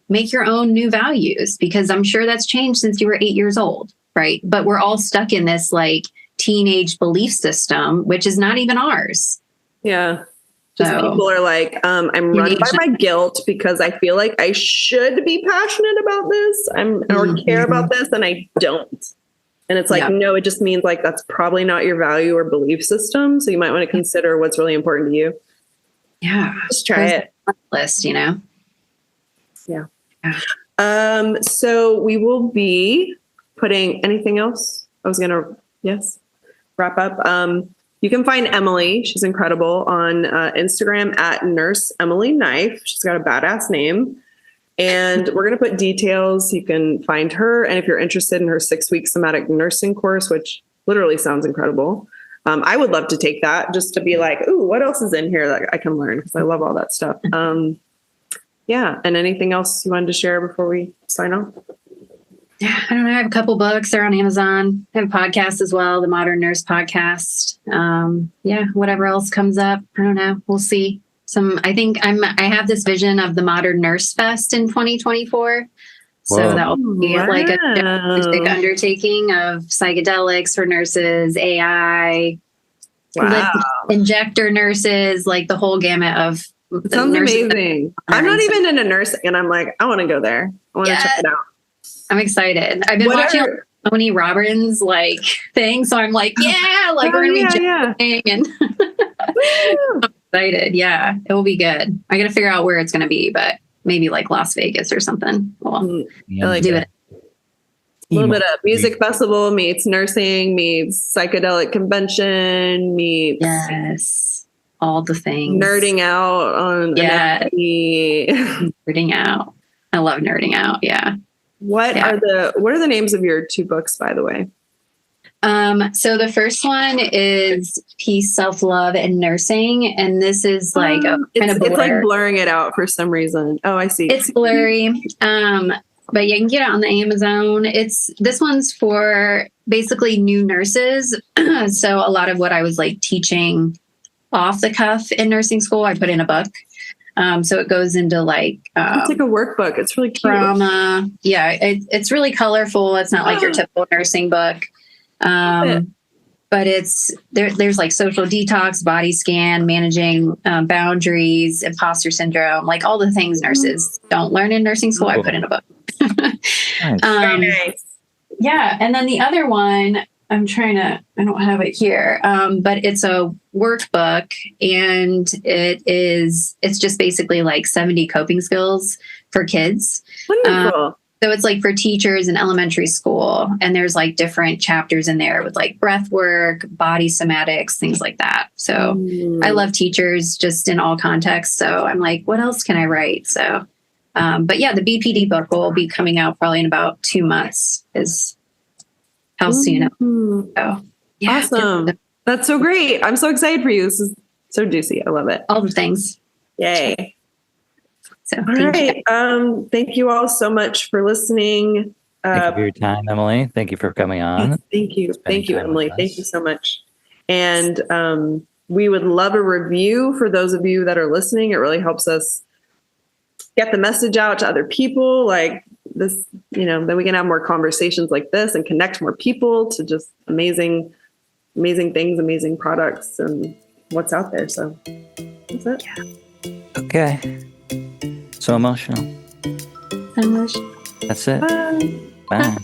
make your own new values, because I'm sure that's changed since you were 8 years old, right? But we're all stuck in this like teenage belief system, which is not even ours. Yeah. Just people are like, I'm run by my guilt because I feel like I should be passionate about this or care about this, and I don't. And it's like, no, it just means like that's probably not your value or belief system. So you might want to consider what's really important to you. Yeah. Just try it. List, Yeah. So we will be putting anything else. I was going to, wrap up. You can find Emily. She's incredible on Instagram at Nurse Emily Knife. She's got a badass name. And we're going to put details. You can find her. And if you're interested in her 6-week somatic nursing course, which literally sounds incredible, I would love to take that just to be like, ooh, what else is in here that I can learn? Because I love all that stuff. Yeah. And anything else you wanted to share before we sign off? Yeah, I don't know. I have a couple books. They're on Amazon. I have a podcast as well, the Modern Nurse podcast. Whatever else comes up, I don't know. We'll see. I have this vision of the Modern Nurse Fest in 2024. So that will be like a big undertaking of psychedelics for nurses, AI, injector nurses, like the whole gamut of. It sounds amazing. I'm not even into nursing, and I'm like, I want to go there. I want to check it out. I'm excited. I've been watching Tony Robbins thing, so I'm like, we're gonna be jumping and I'm excited. Yeah, it will be good. I got to figure out where it's gonna be, but maybe like Las Vegas or something. We'll do it. A little bit of music festival meets nursing meets psychedelic convention meets all the things. Nerding out on anatomy. Nerding out. I love nerding out. Yeah. What are the names of your 2 books, by the way? So the first one is Peace, Self-Love, and Nursing. And this is like it's like blurring it out for some reason. Oh, I see. It's blurry. But you can get it on the Amazon. This one's for basically new nurses. So a lot of what I was like teaching off the cuff in nursing school, I put in a book. So it goes into like it's like a workbook. It's really cute. Trauma. Yeah, it's really colorful. It's not like your typical nursing book. But it's there's like social detox, body scan, managing boundaries, imposter syndrome, like all the things nurses don't learn in nursing school. I put in a book. Nice. Very nice. Yeah, and then the other one, I don't have it here, but it's a workbook, and it's just basically like 70 coping skills for kids. Wonderful. So it's like for teachers in elementary school, and there's like different chapters in there with like breath work, body somatics, things like that. So I love teachers just in all contexts. So I'm like, what else can I write? So, but yeah, the BPD book will be coming out probably in about 2 months is how soon it will. So, yeah. Awesome. That's so great. I'm so excited for you. This is so juicy. I love it. All the things. Yay. So all right. Thank you all so much for listening. Thank you for your time, Emily. Thank you for coming on. Yes, thank you. Thank you, Emily. Thank you so much. And we would love a review for those of you that are listening. It really helps us get the message out to other people like this, then we can have more conversations like this and connect more people to just amazing things, amazing products and what's out there. So that's it. Yeah. Okay. So emotional. That's it. Bye. Bye.